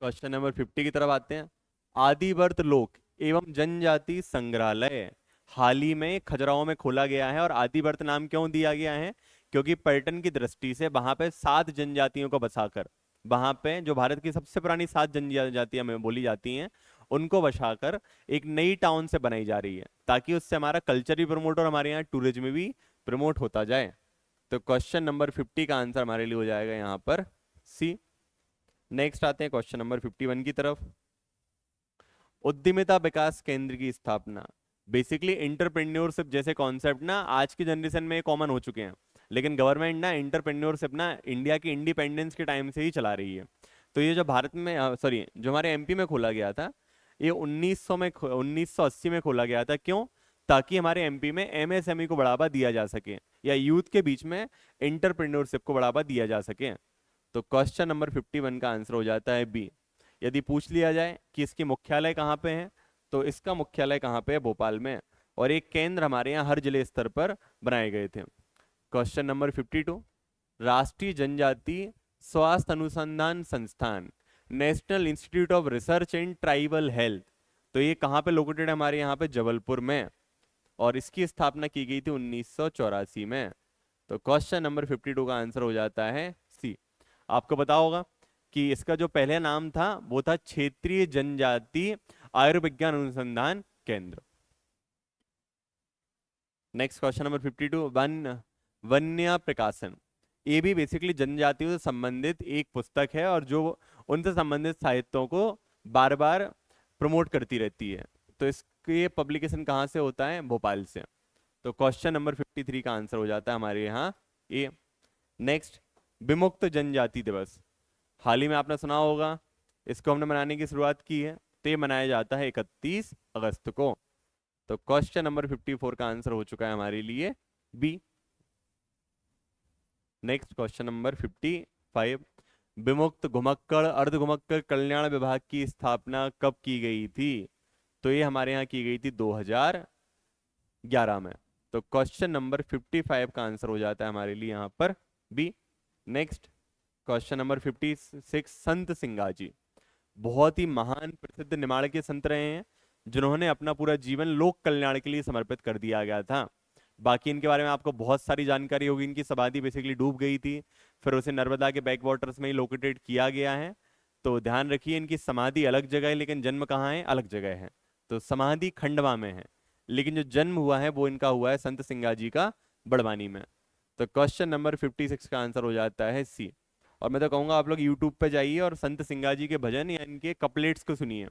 क्वेश्चन नंबर 50 की तरफ आते हैं। आदिवर्त लोक एवं जनजाति संग्रहालय हाल ही में खजुराहो में खोला गया है। और आदिवर्त नाम क्यों दिया गया है? क्योंकि पर्यटन की दृष्टि से वहां पे 7 जनजातियों को बसाकर, वहां पे जो भारत की सबसे पुरानी 7 जनजातियां में बोली जाती हैं, उनको बसाकर एक नई टाउन से बनाई जा रही है, ताकि उससे हमारा कल्चर भी प्रमोट और हमारे यहाँ टूरिज्म भी प्रमोट होता जाए। तो क्वेश्चन नंबर 50 का आंसर हमारे लिए हो जाएगा यहाँ पर सी। नेक्स्ट आते हैं क्वेश्चन नंबर 51 की तरफ। उद्यमिता विकास केंद्र की स्थापना। बेसिकली इंटरप्रेन्योरशिप जैसे कॉन्सेप्ट ना आज की जनरेशन में कॉमन हो चुके हैं, लेकिन गवर्नमेंट ना इंटरप्रेन्योरशिप ना इंडिया की इंडिपेंडेंस के टाइम से ही चला रही है। तो ये जो भारत में सॉरी जो हमारे एमपी में खोला गया था, ये 1980 में खोला गया था। क्यों? ताकि हमारे एमपी में एमएसएमई को बढ़ावा दिया जा सके, या यूथ के बीच में इंटरप्रेन्योरशिप को बढ़ावा दिया जा सके। तो क्वेश्चन नंबर 51 का आंसर हो जाता है बी। यदि पूछ लिया जाए कि इसकी मुख्यालय कहाँ पे है, तो इसका मुख्यालय कहाँ पे है? भोपाल में। और एक केंद्र हमारे यहाँ हर जिले स्तर पर बनाए गए थे। Question number 52। राष्ट्रीय जनजाति स्वास्थ्य अनुसंधान संस्थान national institute of research in tribal health, तो ये कहाँ पे लोकेटेड है? हमारे यहाँ पे जबलपुर में। और इसकी स्थापना की गई थी 1984 में। तो क्वेश्चन नंबर 52 का आंसर हो जाता है सी। आपको पता होगा कि इसका जो पहले नाम था वो था क्षेत्रीय जनजाति आयुर्विज्ञान अनुसंधान केंद्र। Next question number 52। वन्य प्रकाशन। ये भी बेसिकली जनजातियों से संबंधित एक पुस्तक है और जो उनसे संबंधित साहित्यों को बार बार प्रमोट करती रहती है। तो इसके पब्लिकेशन कहाँ से होता है? भोपाल से। तो क्वेश्चन नंबर 53 का आंसर हो जाता है हमारे यहाँ ए। नेक्स्ट, विमुक्त जनजाति दिवस। हाल ही में आपने सुना होगा, इसको हमने मनाने की शुरुआत की है। तो ये मनाया जाता है 31 अगस्त को। तो क्वेश्चन नंबर 54 का आंसर हो चुका है हमारे लिए बी। Next question number 55। विमुक्त घुमक्कड़ अर्ध घुमक्कड़ कल्याण विभाग की स्थापना कब की गई थी? तो ये हमारे यहाँ की गई थी 2011 में। तो क्वेश्चन नंबर 55 का आंसर हो जाता है हमारे लिए यहाँ पर बी। Next question number 56। संत सिंगाजी बहुत ही महान प्रसिद्ध निमाड़ के संत रहे हैं, जिन्होंने अपना पूरा जीवन लोक कल्याण के लिए समर्पित कर दिया गया था। बाकी इनके बारे में आपको बहुत सारी जानकारी होगी। इनकी समाधि बेसिकली डूब गई थी, फिर उसे नर्मदा के बैक वाटर्स में ही लोकेटेड किया गया है। तो ध्यान रखिए, इनकी समाधि अलग जगह है लेकिन जन्म कहाँ है? अलग जगह है। तो समाधि खंडवा में है, लेकिन जो जन्म हुआ है वो इनका हुआ है संत सिंगाजी का बड़वानी में। तो क्वेश्चन नंबर 56 का आंसर हो जाता है सी। और मैं तो कहूँगा आप लोग यूट्यूब पे जाइए और संत सिंगाजी के भजन या इनके कपलेट्स को सुनिए।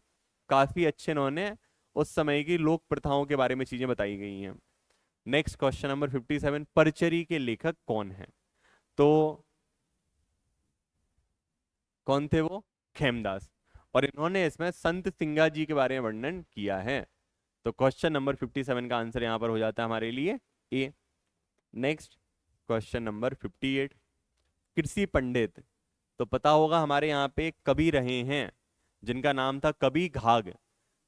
काफी अच्छे इन्होंने उस समय की लोक प्रथाओं के बारे में चीजें बताई गई हैं। Next question number 57। परचरी के लेखक कौन है? तो कौन थे वो? खेमदास। और इन्होंने इसमें संत सिंगाजी के बारे में वर्णन किया है। तो क्वेश्चन नंबर 57 का आंसर यहां पर हो जाता है हमारे लिए ए। Next question number 58। कृषि पंडित। तो पता होगा हमारे यहाँ पे एक कवि रहे हैं जिनका नाम था कवि घाघ,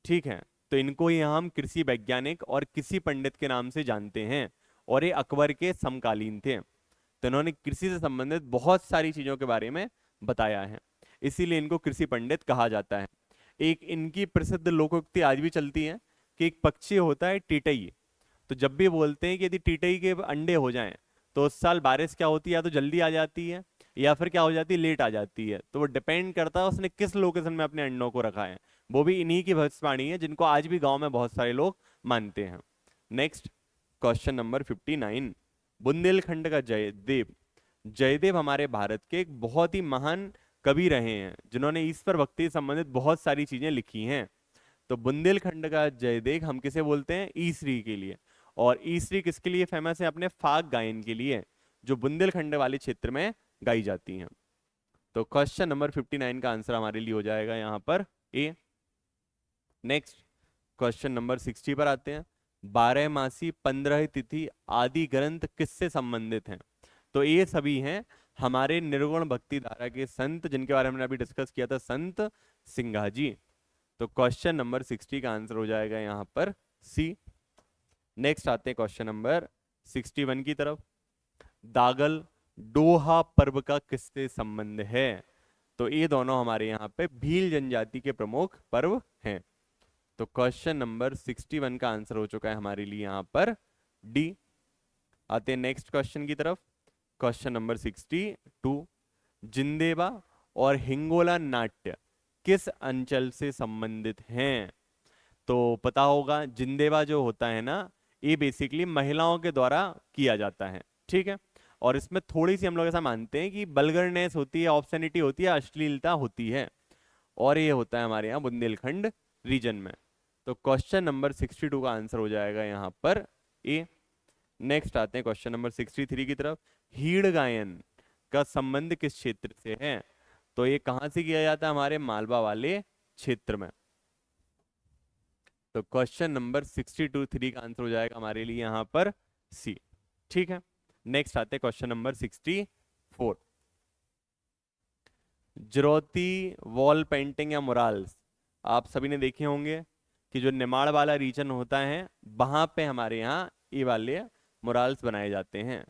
ठीक है। तो इनको ही हम कृषि वैज्ञानिक और कृषि पंडित के नाम से जानते हैं, और ये अकबर के समकालीन थे। तो इन्होंने कृषि से संबंधित बहुत सारी चीजों के बारे में बताया है, इसीलिए इनको कृषि पंडित कहा जाता है। एक इनकी प्रसिद्ध लोकोक्ति आज भी चलती है कि एक पक्षी होता है टीटई, तो जब भी बोलते हैं कि यदि टीटई के अंडे हो जाएं तो उस साल बारिश क्या होती है, या तो जल्दी आ जाती है या फिर क्या हो जाती है, लेट आ जाती है। तो वो डिपेंड करता है उसने किस लोकेशन में अपने अंडों को रखा है। वो भी इन्हीं की भविष्यवाणी है जिनको आज भी गांव में बहुत सारे लोग मानते हैं। Next question number 59। बुंदेलखंड का जयदेव। जयदेव हमारे भारत के एक बहुत ही महान कवि रहे हैं, जिन्होंने ईश्वर भक्ति से संबंधित बहुत सारी चीजें लिखी हैं। तो बुंदेलखंड का जयदेव हम किसे बोलते हैं? ईश्री के लिए। और ईश्री किसके लिए फेमस है? अपने फाग गायन के लिए, जो बुंदेलखंड वाले क्षेत्र में गाई जाती हैं। तो क्वेश्चन नंबर 59 का आंसर हमारे लिए हो जाएगा यहाँ पर ए। नेक्स्ट क्वेश्चन नंबर 60 पर आते हैं। 12 मासी 15 तिथि आदि ग्रंथ किससे संबंधित हैं? तो ये सभी हैं हमारे निर्गुण भक्ति धारा के संत, जिनके बारे में हमने अभी डिस्कस किया था, संत सिंघा जी। तो क्वेश्चन नंबर 60 का आंसर हो जाएगा यहाँ पर सी। नेक्स्ट आते हैं क्वेश्चन नंबर 61 की तरफ। दागल डोहा पर्व का किससे संबंध है? तो ये दोनों हमारे यहाँ पे भील जनजाति के प्रमुख पर्व हैं। तो क्वेश्चन नंबर 61 का आंसर हो चुका है हमारे लिए यहाँ पर डी। आते हैं नेक्स्ट क्वेश्चन की तरफ। Question number 62। जिंदेवा और हिंगोला नाट्य किस अंचल से संबंधित हैं? तो पता होगा जिंदेवा जो होता है ना, ये बेसिकली महिलाओं के द्वारा किया जाता है, ठीक है। और इसमें थोड़ी सी हम लोग ऐसा मानते हैं कि बल्गरनेस होती है, ऑब्ससेनिटी होती है, अश्लीलता होती है, और ये होता है हमारे यहाँ बुंदेलखंड रीजन में। तो क्वेश्चन नंबर 62 का आंसर हो जाएगा यहाँ पर ए। नेक्स्ट आते हैं क्वेश्चन नंबर 63 की तरफ। हीड़ गायन का संबंध किस क्षेत्र से है? तो ये कहां से किया जाता है? हमारे मालवा वाले क्षेत्र में। तो क्वेश्चन नंबर 62 का आंसर हो जाएगा हमारे लिए यहाँ पर सी, ठीक है। नेक्स्ट आते हैं क्वेश्चन नंबर 64। जरौती वॉल पेंटिंग या मुराल्स आप सभी ने देखे होंगे कि जो निमाड़ वाला रीजन होता है वहां पे हमारे यहाँ ये वाले मुराल्स बनाए जाते हैं।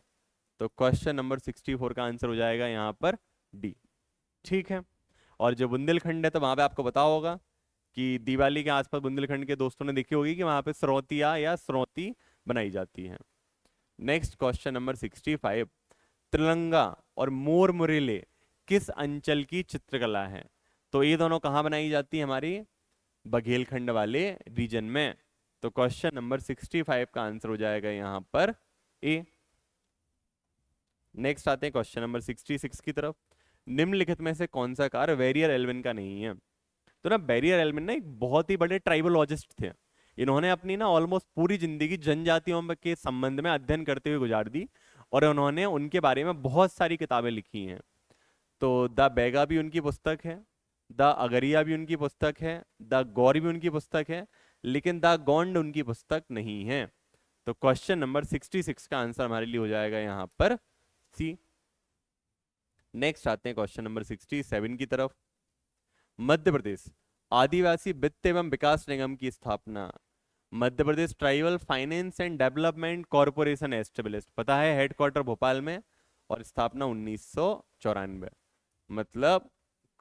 तो क्वेश्चन नंबर 64 का आंसर हो जाएगा यहाँ पर डी, ठीक है। और जो बुंदेलखंड है तो वहां पे आपको पता होगा कि दिवाली के आसपास बुंदेलखंड के दोस्तों ने देखी होगी कि वहां पे स्रोतिया या स्रोती बनाई जाती है। Next question number 65। त्रिलंगा और मोर मुरेले किस अंचल की चित्रकला है? तो ये दोनों कहाँ बनाई जाती है? हमारी बघेलखंड वाले रीजन में। तो क्वेश्चन नंबर 65 का आंसर हो जाएगा यहाँ पर ए। नेक्स्ट आते हैं क्वेश्चन नंबर 66 की तरफ। निम्नलिखित में से कौन सा कार्य बैरियर एल्विन का नहीं है? तो ना बैरियर एल्विन ना एक बहुत ही बड़े ट्राइबोलॉजिस्ट थे। इन्होंने अपनी ना ऑलमोस्ट पूरी जिंदगी जनजातियों के संबंध में अध्ययन करते हुए गुजार दी, और उन्होंने उनके बारे में बहुत सारी किताबें लिखी हैं। तो द बैगा भी उनकी पुस्तक है, द अगरिया भी उनकी पुस्तक है, द गौर भी उनकी पुस्तक है, लेकिन द गोंड उनकी पुस्तक नहीं है। तो क्वेश्चन नंबर 66 का आंसर हमारे लिए हो जाएगा यहाँ पर सी। नेक्स्ट आते हैं क्वेश्चन नंबर 67 की तरफ। मध्य प्रदेश आदिवासी वित्त एवं विकास निगम की स्थापना Madhya Pradesh tribal finance and development corporation established, पता है, हेडक्वार्टर भोपाल में, और स्थापना 1994। मतलब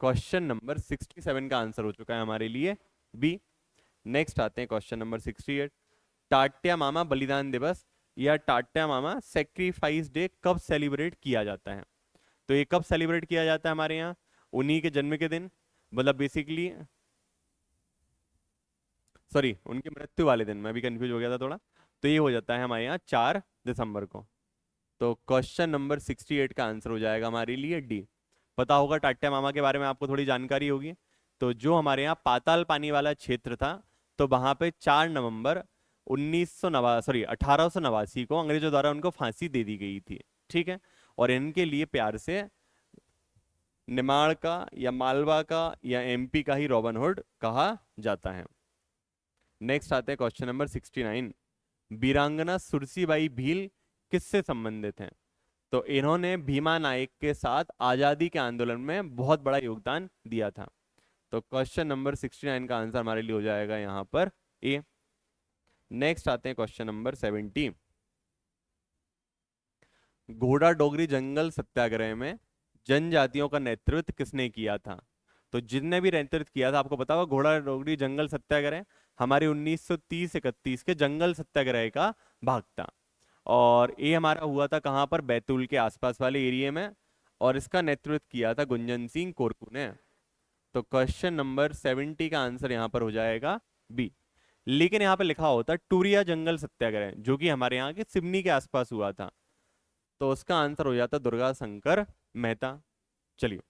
क्वेश्चन नंबर 67 का आंसर हो चुका है हमारे लिए बी। नेक्स्ट आते हैं क्वेश्चन नंबर 68। टाट्या मामा बलिदान दिवस या टाट्या मामा सेक्रीफाइस डे कब सेलिब्रेट किया जाता है? तो ये कब सेलिब्रेट किया जाता है हमारे यहाँ? उन्हीं के जन्म के दिन, मतलब बेसिकली सॉरी उनकी मृत्यु वाले दिन, मैं भी कंफ्यूज हो गया था थोड़ा। तो ये हो जाता है हमारे यहाँ 4 दिसंबर को। तो क्वेश्चन नंबर 68 का आंसर हो जाएगा हमारे लिए डी। पता होगा टाट्या मामा के बारे में आपको थोड़ी जानकारी होगी। तो जो हमारे यहाँ पाताल पानी वाला क्षेत्र था, तो वहां पे 4 नवंबर 1889 को अंग्रेजों द्वारा उनको फांसी दे दी गई थी, ठीक है। और इनके लिए प्यार से निमाड़ का या मालवा का या एमपी का ही रॉबिन हुड कहा जाता है। नेक्स्ट आते हैं क्वेश्चन नंबर 69। वीरांगना सुरसीबाई भील किससे संबंधित हैं? तो इन्होंने भीमा नायक के साथ आजादी के आंदोलन में बहुत बड़ा योगदान दिया था। तो क्वेश्चन नंबर 69 का आंसर हमारे लिए हो जाएगा यहाँ पर ए। नेक्स्ट आते हैं क्वेश्चन नंबर 70। घोड़ा डोगरी जंगल सत्याग्रह में जनजातियों का नेतृत्व किसने किया था? तो जिनने भी नेतृत्व किया था आपको पता होगा, घोड़ा डोगरी जंगल सत्याग्रह हमारे 1930-31 के जंगल सत्याग्रह का भाग था। और ये हमारा हुआ था कहाँ पर? बैतूल के आसपास वाले एरिया में, और इसका नेतृत्व किया था गुंजन सिंह कोरकू ने। तो क्वेश्चन नंबर 70 का आंसर यहाँ पर हो जाएगा बी। लेकिन यहाँ पे लिखा होता टूरिया जंगल सत्याग्रह, जो कि हमारे यहाँ के सिवनी के आसपास हुआ था, तो उसका आंसर हो जाता दुर्गा शंकर मेहता। चलिए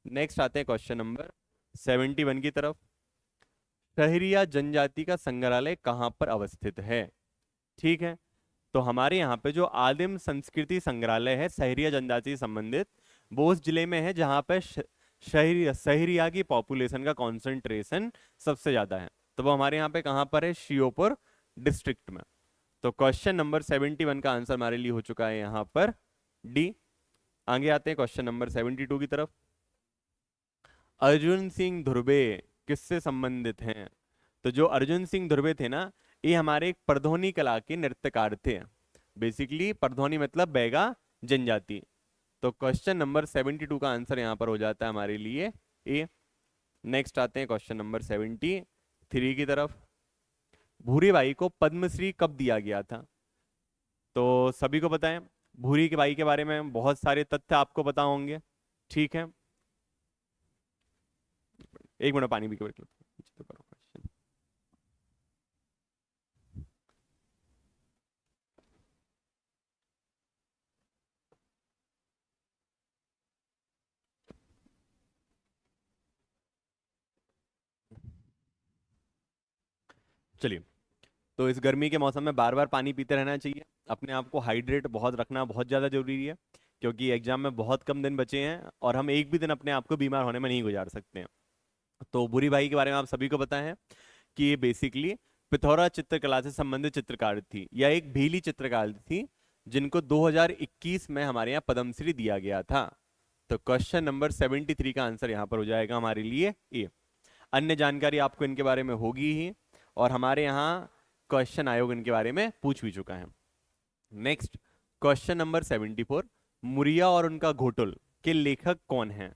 नेक्स्ट आते हैं क्वेश्चन नंबर 71 की तरफ। शहरिया जनजाति का संग्रहालय कहाँ पर अवस्थित है? ठीक है, तो हमारे यहाँ पे जो आदिम संस्कृति संग्रहालय है शहरिया जनजाति से संबंधित, वो उस जिले में है जहाँ पे शहरिया की पॉपुलेशन का कॉन्सेंट्रेशन सबसे ज्यादा है। तो वो हमारे यहाँ पे कहाँ पर है, श्योपुर डिस्ट्रिक्ट में। तो क्वेश्चन नंबर 71 का आंसर हमारे लिए हो चुका है यहाँ पर डी। आगे आते हैं क्वेश्चन नंबर 72 की तरफ। अर्जुन सिंह धुर्वे किससे संबंधित हैं? तो जो अर्जुन सिंह धुर्वे थे ना, ये हमारे एक परधोनी कला के नृत्यकार थे। बेसिकली परधोनी मतलब बैगा जनजाति। तो क्वेश्चन नंबर 72 का आंसर यहाँ पर हो जाता है हमारे लिए ए। नेक्स्ट आते हैं क्वेश्चन नंबर 73 की तरफ। भूरी बाई को पद्मश्री कब दिया गया था? तो सभी को पता है, भूरी के बाई के बारे में बहुत सारे तथ्य आपको पता होंगे, ठीक है। एक मिनट पानी भी तो करो क्वेश्चन। चलिए, तो इस गर्मी के मौसम में बार बार पानी पीते रहना चाहिए। अपने आप को हाइड्रेट बहुत रखना बहुत ज़्यादा जरूरी है, क्योंकि एग्जाम में बहुत कम दिन बचे हैं और हम एक भी दिन अपने आप को बीमार होने में नहीं गुजार सकते हैं। तो बुरी भाई के बारे में आप सभी को पता है कि ये बेसिकली पिथौरा चित्रकला से संबंधित चित्रकार थी, या एक भीली चित्रकार थी, जिनको 2021 में हमारे यहाँ पद्मश्री दिया गया था। तो क्वेश्चन नंबर 73 का आंसर यहाँ पर हो जाएगा हमारे लिए ए। अन्य जानकारी आपको इनके बारे में होगी ही, और हमारे यहाँ क्वेश्चन आयोग इनके बारे में पूछ भी चुका है। Next question number 74। मुरिया और उनका घोटुल के लेखक कौन हैं?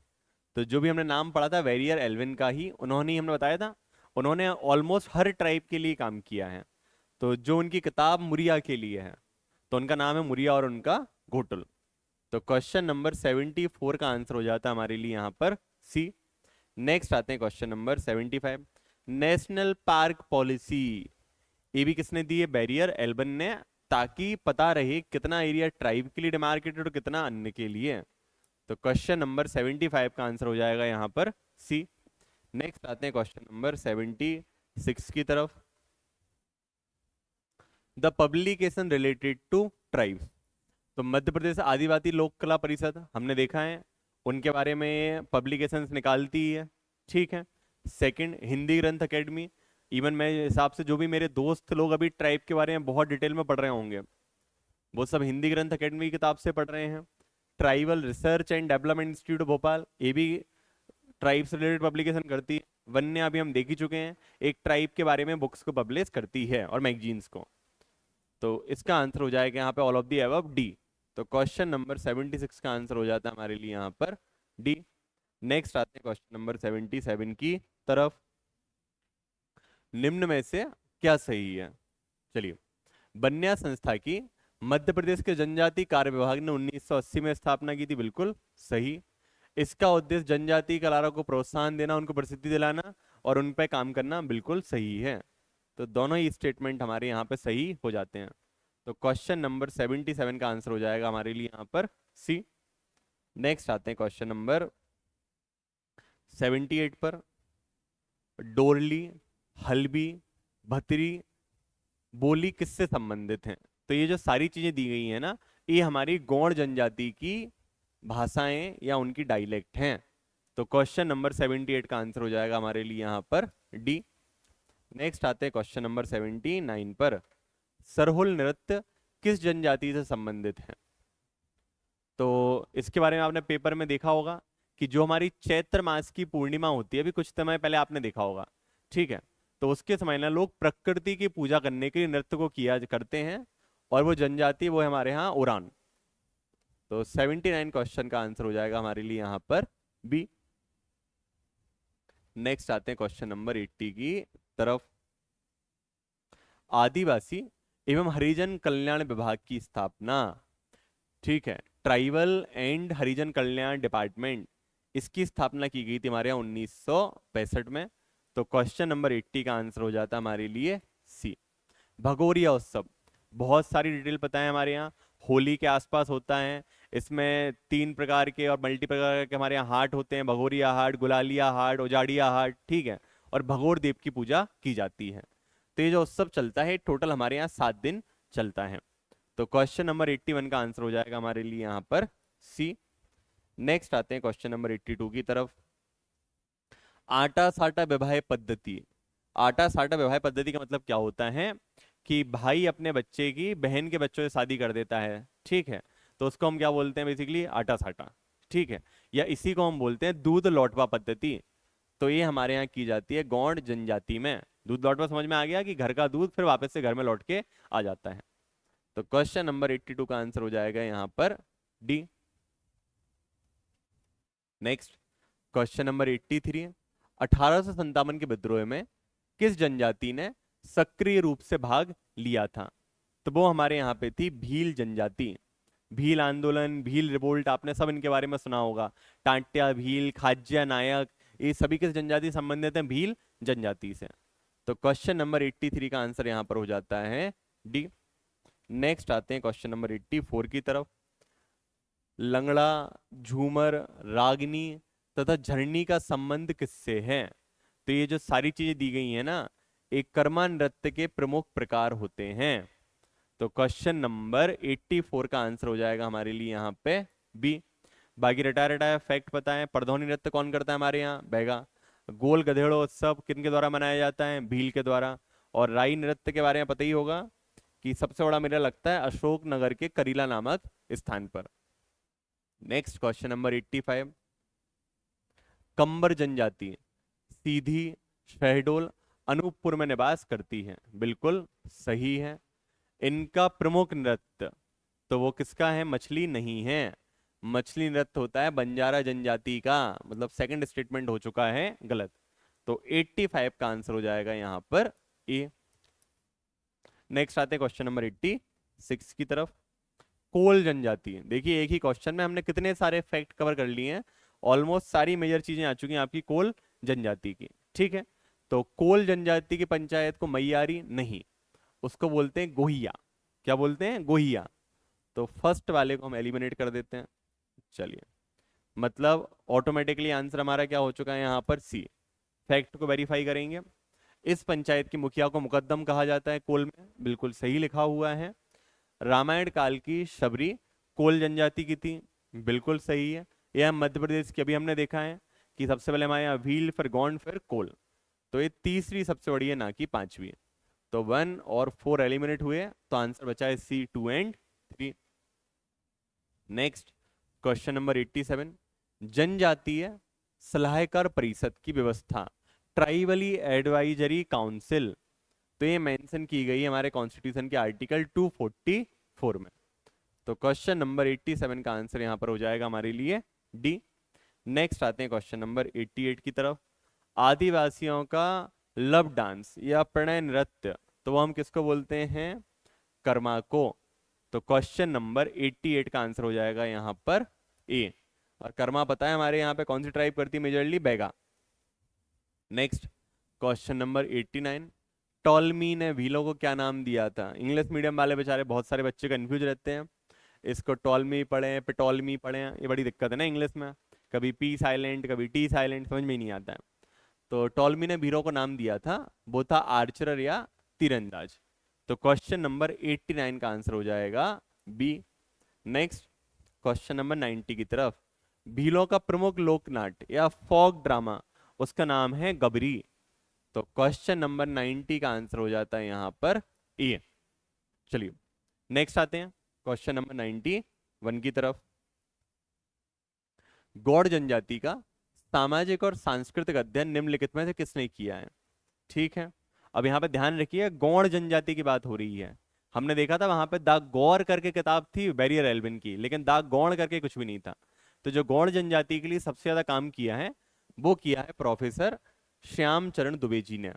तो जो भी हमने नाम पढ़ा था वेरियर एल्विन का ही, उन्होंने ही हमने बताया था। उन्होंने ऑलमोस्ट हर ट्राइब के लिए काम किया है। तो जो उनकी किताब मुरिया के लिए है, तो उनका नाम है मुरिया और उनका घोटुल। तो क्वेश्चन नंबर 74 का आंसर हो जाता है हमारे लिए यहाँ पर सी। नेक्स्ट आते हैं question number 75। National park policy ये भी किसने दी है? बैरियर एल्बन ने, ताकि पता रहे कितना एरिया ट्राइब के लिए डिमार्केटेड और कितना अन्य के लिए। तो क्वेश्चन नंबर 75 का आंसर हो जाएगा यहाँ पर सी। नेक्स्ट आते हैं क्वेश्चन नंबर 76 की तरफ। The publication related to tribes. तो मध्य प्रदेश आदिवासी लोक कला परिषद हमने देखा है, उनके बारे में पब्लिकेशंस निकालती है, ठीक है। सेकंड हिंदी ग्रंथ एकेडमी। इवन मेरे हिसाब से जो भी मेरे दोस्त लोग अभी ट्राइब के बारे में बहुत डिटेल में पढ़ रहे होंगे, वो सब हिंदी ग्रंथ एकेडमी की किताब से पढ़ रहे हैं। Tribal research and development institute Bhopal, ये भी ट्राइब से रिलेटेड पब्लिकेशन करती है। वन्य अभी हम देख ही चुके हैं, एक ट्राइब के बारे में बुक्स को पब्लिश करती है और मैगजीन्स को। तो इसका आंसर हो जाएगा यहाँ पे all of the above D. तो क्वेश्चन नंबर 76 का आंसर हो जाता है हमारे लिए यहाँ पर डी। नेक्स्ट आते हैं क्वेश्चन नंबर 77 की तरफ। निम्न में से क्या सही है? चलिए, बन्या संस्था की मध्य प्रदेश के जनजाति कार्य विभाग ने 1980 में स्थापना की थी, बिल्कुल सही। इसका उद्देश्य जनजाति कलाकारों को प्रोत्साहन देना, उनको प्रसिद्धि दिलाना और उन पर काम करना, बिल्कुल सही है। तो दोनों ही स्टेटमेंट हमारे यहाँ पे सही हो जाते हैं। तो क्वेश्चन नंबर 77 का आंसर हो जाएगा हमारे लिए यहाँ पर सी। नेक्स्ट आते हैं क्वेश्चन नंबर 78 पर। डोरली, हल्बी, भतरी बोली किससे संबंधित हैं? तो ये जो सारी चीजें दी गई हैं ना, ये हमारी गौड़ जनजाति की भाषाएं या उनकी डायलेक्ट हैं। तो क्वेश्चन नंबर 78 का आंसर हो जाएगा हमारे लिए यहाँ पर डी। नेक्स्ट आते हैं क्वेश्चन नंबर 79 पर। सरहुल नृत्य किस जनजाति से संबंधित है? तो इसके बारे में आपने पेपर में देखा होगा कि जो हमारी चैत्र मास की पूर्णिमा होती है, अभी कुछ समय पहले आपने देखा होगा, ठीक है। तो उसके समय ना लोग प्रकृति की पूजा करने के लिए नृत्य को किया करते हैं, और वो जनजाति वो है हमारे यहाँ उरान। तो 79 क्वेश्चन का आंसर हो जाएगा हमारे लिए यहाँ पर बी। नेक्स्ट आते हैं क्वेश्चन नंबर 80 की तरफ। आदिवासी एवं हरिजन कल्याण विभाग की स्थापना, ठीक है, tribal and Harijan Kalyan department, इसकी स्थापना की गई थी हमारे यहाँ 1965 में। तो क्वेश्चन नंबर 80 का आंसर हो जाता है हमारे लिए सी। भगोरिया उत्सव, बहुत सारी डिटेल पता है हमारे यहाँ, होली के आसपास होता है। इसमें 3 प्रकार के और मल्टी प्रकार के हमारे यहाँ हाट होते हैं, भगोरिया हाट, गुलालिया हाट, उजाड़िया हाट, ठीक है। और भगोर देव की पूजा की जाती है। तो ये जो उत्सव चलता है टोटल हमारे यहाँ 7 दिन चलता है। तो क्वेश्चन नंबर 81 का आंसर हो जाएगा हमारे लिए यहाँ पर सी। नेक्स्ट आते हैं क्वेश्चन नंबर 82 की तरफ। आटा साटा विवाह पद्धति। आटा साटा विवाह पद्धति का मतलब क्या होता है कि भाई अपने बच्चे की बहन के बच्चों से शादी कर देता है, ठीक है, तो उसको हम क्या बोलते हैं, बेसिकली आटा साटा, ठीक है, या इसी को हम बोलते हैं दूध लौटवा पद्धति। तो ये हमारे यहाँ की जाती है गौड़ जनजाति में। दूध लौटवा समझ में आ गया कि घर का दूध फिर वापस से घर में लौट के आ जाता है। तो क्वेश्चन नंबर 82 का आंसर हो जाएगा यहाँ पर डी। Next question number 83। 1857 के विद्रोह में किस जनजाति ने सक्रिय रूप से भाग लिया था? तो वो हमारे यहाँ पे थी भील जनजाति। भील आंदोलन, भील रिवोल्ट, आपने सब इनके बारे में सुना होगा। टांट्या भील, खाज्या नायक, ये सभी किस जनजाति से संबंधित हैं? भील जनजाति से। तो क्वेश्चन नंबर 83 का आंसर यहाँ पर हो जाता है डी। नेक्स्ट आते हैं क्वेश्चन नंबर 84 की तरफ। लंगड़ा, झूमर, रागनी तथा झरनी का संबंध किससे है? तो ये जो सारी चीजें दी गई है ना, एक कर्मा नृत्य के प्रमुख प्रकार होते हैं। तो क्वेश्चन नंबर 84 का आंसर हो जाएगा हमारे लिए यहाँ पे बी। बाकी रटा रटाया फैक्ट पता है। परधौनी नृत्य कौन करता है हमारे यहाँ? बैगा। गोल गधेड़ो उत्सव किन के द्वारा मनाया जाता है? भील के द्वारा। और राई नृत्य के बारे में पता ही होगा कि सबसे बड़ा मेला लगता है अशोक नगर के करीला नामक स्थान पर। Next question number 85। कंबर जनजाति सीधी, शहडोल, अनूपपुर में निवास करती है। बिल्कुल सही है। इनका प्रमुख नृत्य तो वो किसका है? मछली नहीं है। मछली नृत्य होता है बंजारा जनजाति का। मतलब सेकंड स्टेटमेंट हो चुका है गलत। तो 85 का आंसर हो जाएगा यहां पर ए। नेक्स्ट आते हैं क्वेश्चन नंबर 86 की तरफ। कोल जनजाति। देखिए एक ही क्वेश्चन में हमने कितने सारे फैक्ट कवर कर लिए हैं। ऑलमोस्ट सारी मेजर चीजें आ चुकी हैं आपकी कोल जनजाति की, ठीक है। तो कोल जनजाति की पंचायत को मैयारी नहीं, उसको बोलते हैं गोहिया। क्या बोलते हैं? गोहिया। तो फर्स्ट वाले को हम एलिमिनेट कर देते हैं। चलिए, मतलब ऑटोमेटिकली आंसर हमारा क्या हो चुका है यहाँ पर? सी। फैक्ट को वेरीफाई करेंगे। इस पंचायत की मुखिया को मुकद्दम कहा जाता है कोल में। बिल्कुल सही लिखा हुआ है। रामायण काल की शबरी कोल जनजाति की थी। बिल्कुल सही है। यह मध्य प्रदेश की, अभी हमने देखा है कि सबसे पहले हमारे यहाँ भील, फिर गौंड, फिर कोल। तो ये तीसरी सबसे बड़ी है, ना कि पांचवी। तो 1 और 4 एलिमिनेट हुए, तो आंसर बचा है सी, 2 एंड 3। Next question number 87। जनजातीय सलाहकार परिषद की व्यवस्था, ट्राइबली एडवाइजरी काउंसिल, तो ये मेंशन की गई है हमारे कॉन्स्टिट्यूशन के आर्टिकल 244 में। तो क्वेश्चन नंबर 87 का आंसर यहां पर हो जाएगा हमारे लिए डी। नेक्स्ट आते हैं क्वेश्चन नंबर 88 की तरफ। आदिवासियों का लव डांस या प्रणय नृत्य, तो वो हम किसको बोलते हैं? कर्मा को। तो क्वेश्चन नंबर 88 का आंसर हो जाएगा यहां पर ए। और कर्मा पता है हमारे यहाँ पे कौन सी ट्राइब करती है? Majorly Baiga. Next question number 89। Ptolemy ने भीलों को क्या नाम दिया था? इंग्लिश मीडियम वाले बेचारे बहुत सारे बच्चे कंफ्यूज रहते हैं। इसको टॉलमी पढ़े, पिटोलमी पढ़े, ये बड़ी दिक्कत है ना इंग्लिश में। कभी पी साइलेंट, कभी टी साइलेंट, समझ में ही नहीं आता है। तो टॉलमी ने भीलों को नाम दिया था, वो था आर्चरर या तीरंदाज। तो क्वेश्चन नंबर 89 का आंसर हो जाएगा बी। नेक्स्ट क्वेश्चन नंबर 90 की तरफ। भीलों का प्रमुख लोकनाट्य या फोक ड्रामा, उसका नाम है गबरी। तो क्वेश्चन नंबर 90 का आंसर हो जाता है यहां पर ए। चलिए नेक्स्ट आते हैं क्वेश्चन नंबर 91 की तरफ। गौड़ जनजाति का सामाजिक और सांस्कृतिक अध्ययन निम्नलिखित में से किसने किया है? ठीक है, अब यहाँ पे ध्यान रखिए, गौड़ जनजाति की बात हो रही है। हमने देखा था वहां पे द गौर करके किताब थी बैरियर एल्विन की, लेकिन द गौड़ करके कुछ भी नहीं था। तो जो गौड़ जनजाति के लिए सबसे ज्यादा काम किया है वो किया है प्रोफेसर श्याम चरण दुबे जी ने।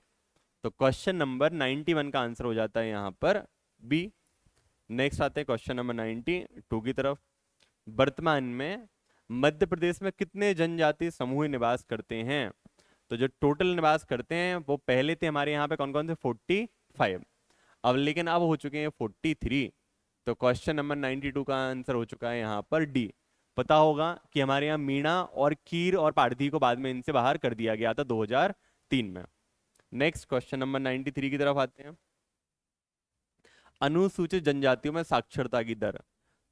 तो क्वेश्चन नंबर 91 का आंसर हो जाता है यहां पर बी। नेक्स्ट आते हैं क्वेश्चन नंबर 92 की तरफ। वर्तमान में मध्य प्रदेश में कितने जनजाति समूह निवास करते हैं? तो जो टोटल निवास करते हैं वो पहले थे हमारे यहाँ पे कौन कौन से? 45। अब लेकिन अब हो चुके हैं 43। तो क्वेश्चन नंबर 92 का आंसर हो चुका है यहाँ पर डी। पता होगा कि हमारे यहाँ मीणा और कीर और पारधी को बाद में इनसे बाहर कर दिया गया था 2003 में। नेक्स्ट क्वेश्चन नंबर 93 की तरफ आते हैं। अनुसूचित जनजातियों में साक्षरता की दर,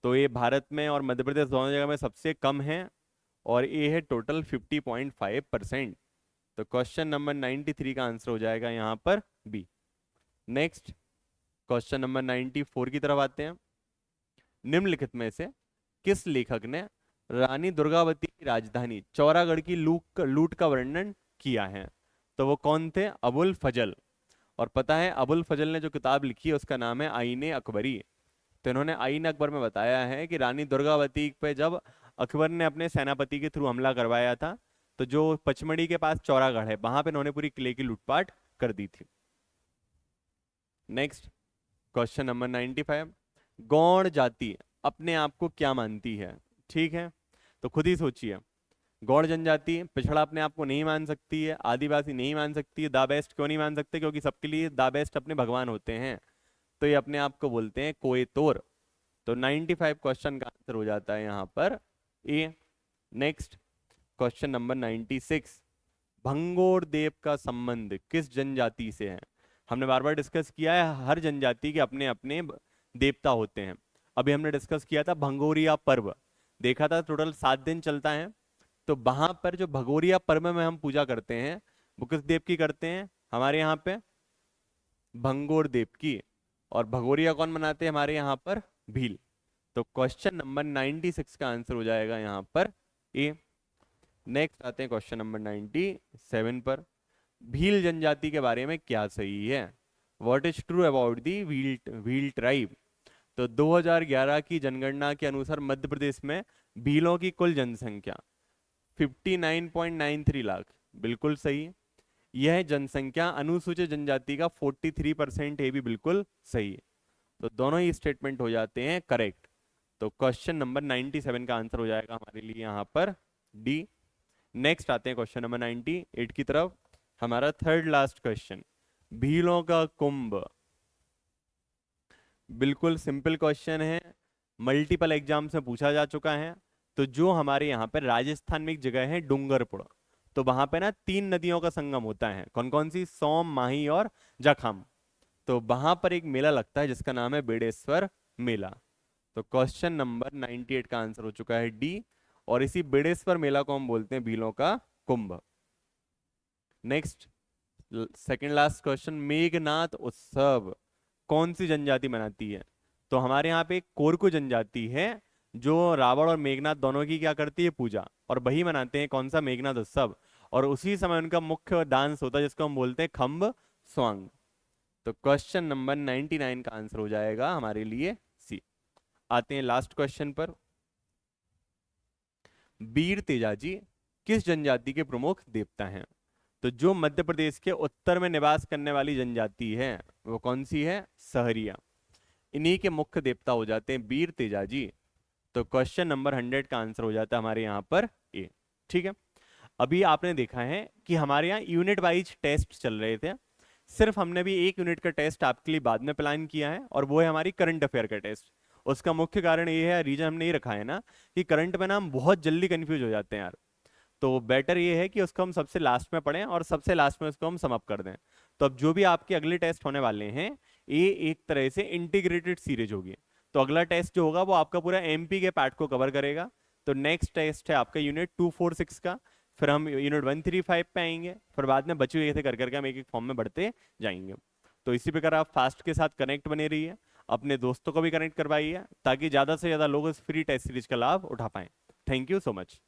तो ये भारत में और मध्य प्रदेश दोनों जगह में सबसे कम है। और ए है टोटल 50.5%। तो क्वेश्चन नंबर 93 का आंसर हो जाएगा यहाँ पर बी। नेक्स्ट क्वेश्चन नंबर 94 की तरफ आते हैं। निम्नलिखित में से किस लेखक ने रानी दुर्गावती की राजधानी चौरागढ़ की लूट का वर्णन किया है? तो वो कौन थे? अबुल फजल। और पता है अबुल फजल ने जो किताब लिखी है उसका नाम है आईने अकबरी। तो इन्होंने आईन अकबर में बताया है कि रानी दुर्गावती पे जब अकबर ने अपने सेनापति के थ्रू हमला करवाया था, तो जो पचमढ़ी के पास चौरागढ़ है वहां पे इन्होंने पूरी किले की लूटपाट कर दी थी। Next question number 95। गौड़ जाति अपने आप को क्या मानती है? ठीक है, तो खुद ही सोचिए। गौड़ जनजाति पिछड़ा अपने आप को नहीं मान सकती है, आदिवासी नहीं मान सकती है, द बेस्ट क्यों नहीं मान सकते? क्योंकि सबके लिए द बेस्ट अपने भगवान होते हैं, तो ये अपने आप को बोलते हैं कोयतोर। तो 95 क्वेश्चन का आंसर हो जाता है यहाँ पर A. Next question number 96। Bhangor Dev का संबंध किस जनजाति से है? हमने बार बार डिस्कस किया है हर जनजाति के अपने अपने देवता होते हैं। अभी हमने डिस्कस किया था भंगोरिया पर्व, देखा था टोटल 7 दिन चलता है। तो वहां पर जो भगोरिया पर्व में हम पूजा करते हैं वो किस देव की करते हैं? हमारे यहाँ पे भंगोर देव की। और भगोरिया कौन मनाते हैं हमारे यहाँ पर? भील। तो क्वेश्चन नंबर 96 का आंसर हो जाएगा यहाँ पर ए। नेक्स्ट आते हैं क्वेश्चन नंबर 97 पर। भील जनजाति के बारे में क्या सही है? What is true about the Bhil tribe? तो 2011 की जनगणना के अनुसार मध्य प्रदेश में भीलों की कुल जनसंख्या 59.93 लाख, बिल्कुल सही। यह जनसंख्या अनुसूचित जनजाति का 43% है, भी बिल्कुल सही है। तो दोनों ही स्टेटमेंट हो जाते हैं करेक्ट। तो क्वेश्चन नंबर 97 का आंसर हो जाएगा हमारे लिए यहाँ पर डी। नेक्स्ट आते हैं क्वेश्चन नंबर 98 की तरफ। हमारा थर्ड लास्ट क्वेश्चन, भीलों का कुंभ। बिल्कुल सिंपल क्वेश्चन है, मल्टीपल एग्जाम्स में पूछा जा चुका है। तो जो हमारे यहाँ पर राजस्थान में एक जगह है डूंगरपुर, तो वहां पे ना 3 नदियों का संगम होता है। कौन कौन सी? सोम, माही और जखम। तो वहां पर एक मेला लगता है जिसका नाम है बेड़ेश्वर मेला। तो क्वेश्चन नंबर 98 का आंसर हो चुका है डी। और इसी बेड़ेश्वर मेला को हम बोलते हैं भीलों का Kumbh. Next second last question, Meghnath उत्सव कौन सी जनजाति मनाती है? तो हमारे यहाँ पे एक कोरकू जनजाति है जो रावण और मेघनाथ दोनों की क्या करती है? पूजा। और वही मनाते हैं कौन सा? मेघनाथ उत्सव। और उसी समय उनका मुख्य डांस होता है जिसको हम बोलते हैं खम्ब स्वांग। तो क्वेश्चन नंबर 99 का आंसर हो जाएगा हमारे लिए सी। आते हैं लास्ट क्वेश्चन पर। वीर तेजाजी किस जनजाति के प्रमुख देवता हैं? तो जो मध्य प्रदेश के उत्तर में निवास करने वाली जनजाति है वो कौन सी है? सहरिया। इन्हीं के मुख्य देवता हो जाते हैं वीर तेजाजी। तो क्वेश्चन नंबर 100 का आंसर हो जाता है हमारे यहाँ पर ए। ठीक है, अभी आपने देखा है कि हमारे यहाँ यूनिट वाइज टेस्ट चल रहे थे। सिर्फ हमने भी एक यूनिट का टेस्ट आपके लिए बाद में प्लान किया है, और वो है हमारी करंट अफेयर का टेस्ट। उसका मुख्य कारण ये है, रीजन हमने ये रखा है ना, कि करंट में ना हम बहुत जल्दी कंफ्यूज हो जाते हैं यार। तो बेटर ये है कि उसको हम सबसे लास्ट में पढ़ें और सबसे लास्ट में उसको हम सम अप कर दें। तो अब जो भी आपके अगले टेस्ट होने वाले हैं, ये एक तरह से इंटीग्रेटेड सीरीज होगी। तो अगला टेस्ट जो होगा वो आपका पूरा एमपी के पार्ट को कवर करेगा। तो नेक्स्ट टेस्ट है आपका यूनिट 246 का, फिर हम यूनिट 135 पे आएंगे, फिर बाद में बचे हुए थे कर करके हम एक एक फॉर्म में बढ़ते जाएंगे। तो इसी प्रकार आप फास्ट के साथ कनेक्ट बने रहिए, अपने दोस्तों को भी कनेक्ट करवाइए ताकि ज़्यादा से ज़्यादा लोग इस फ्री टेस्ट सीरीज का लाभ उठा पाएं। Thank you so much.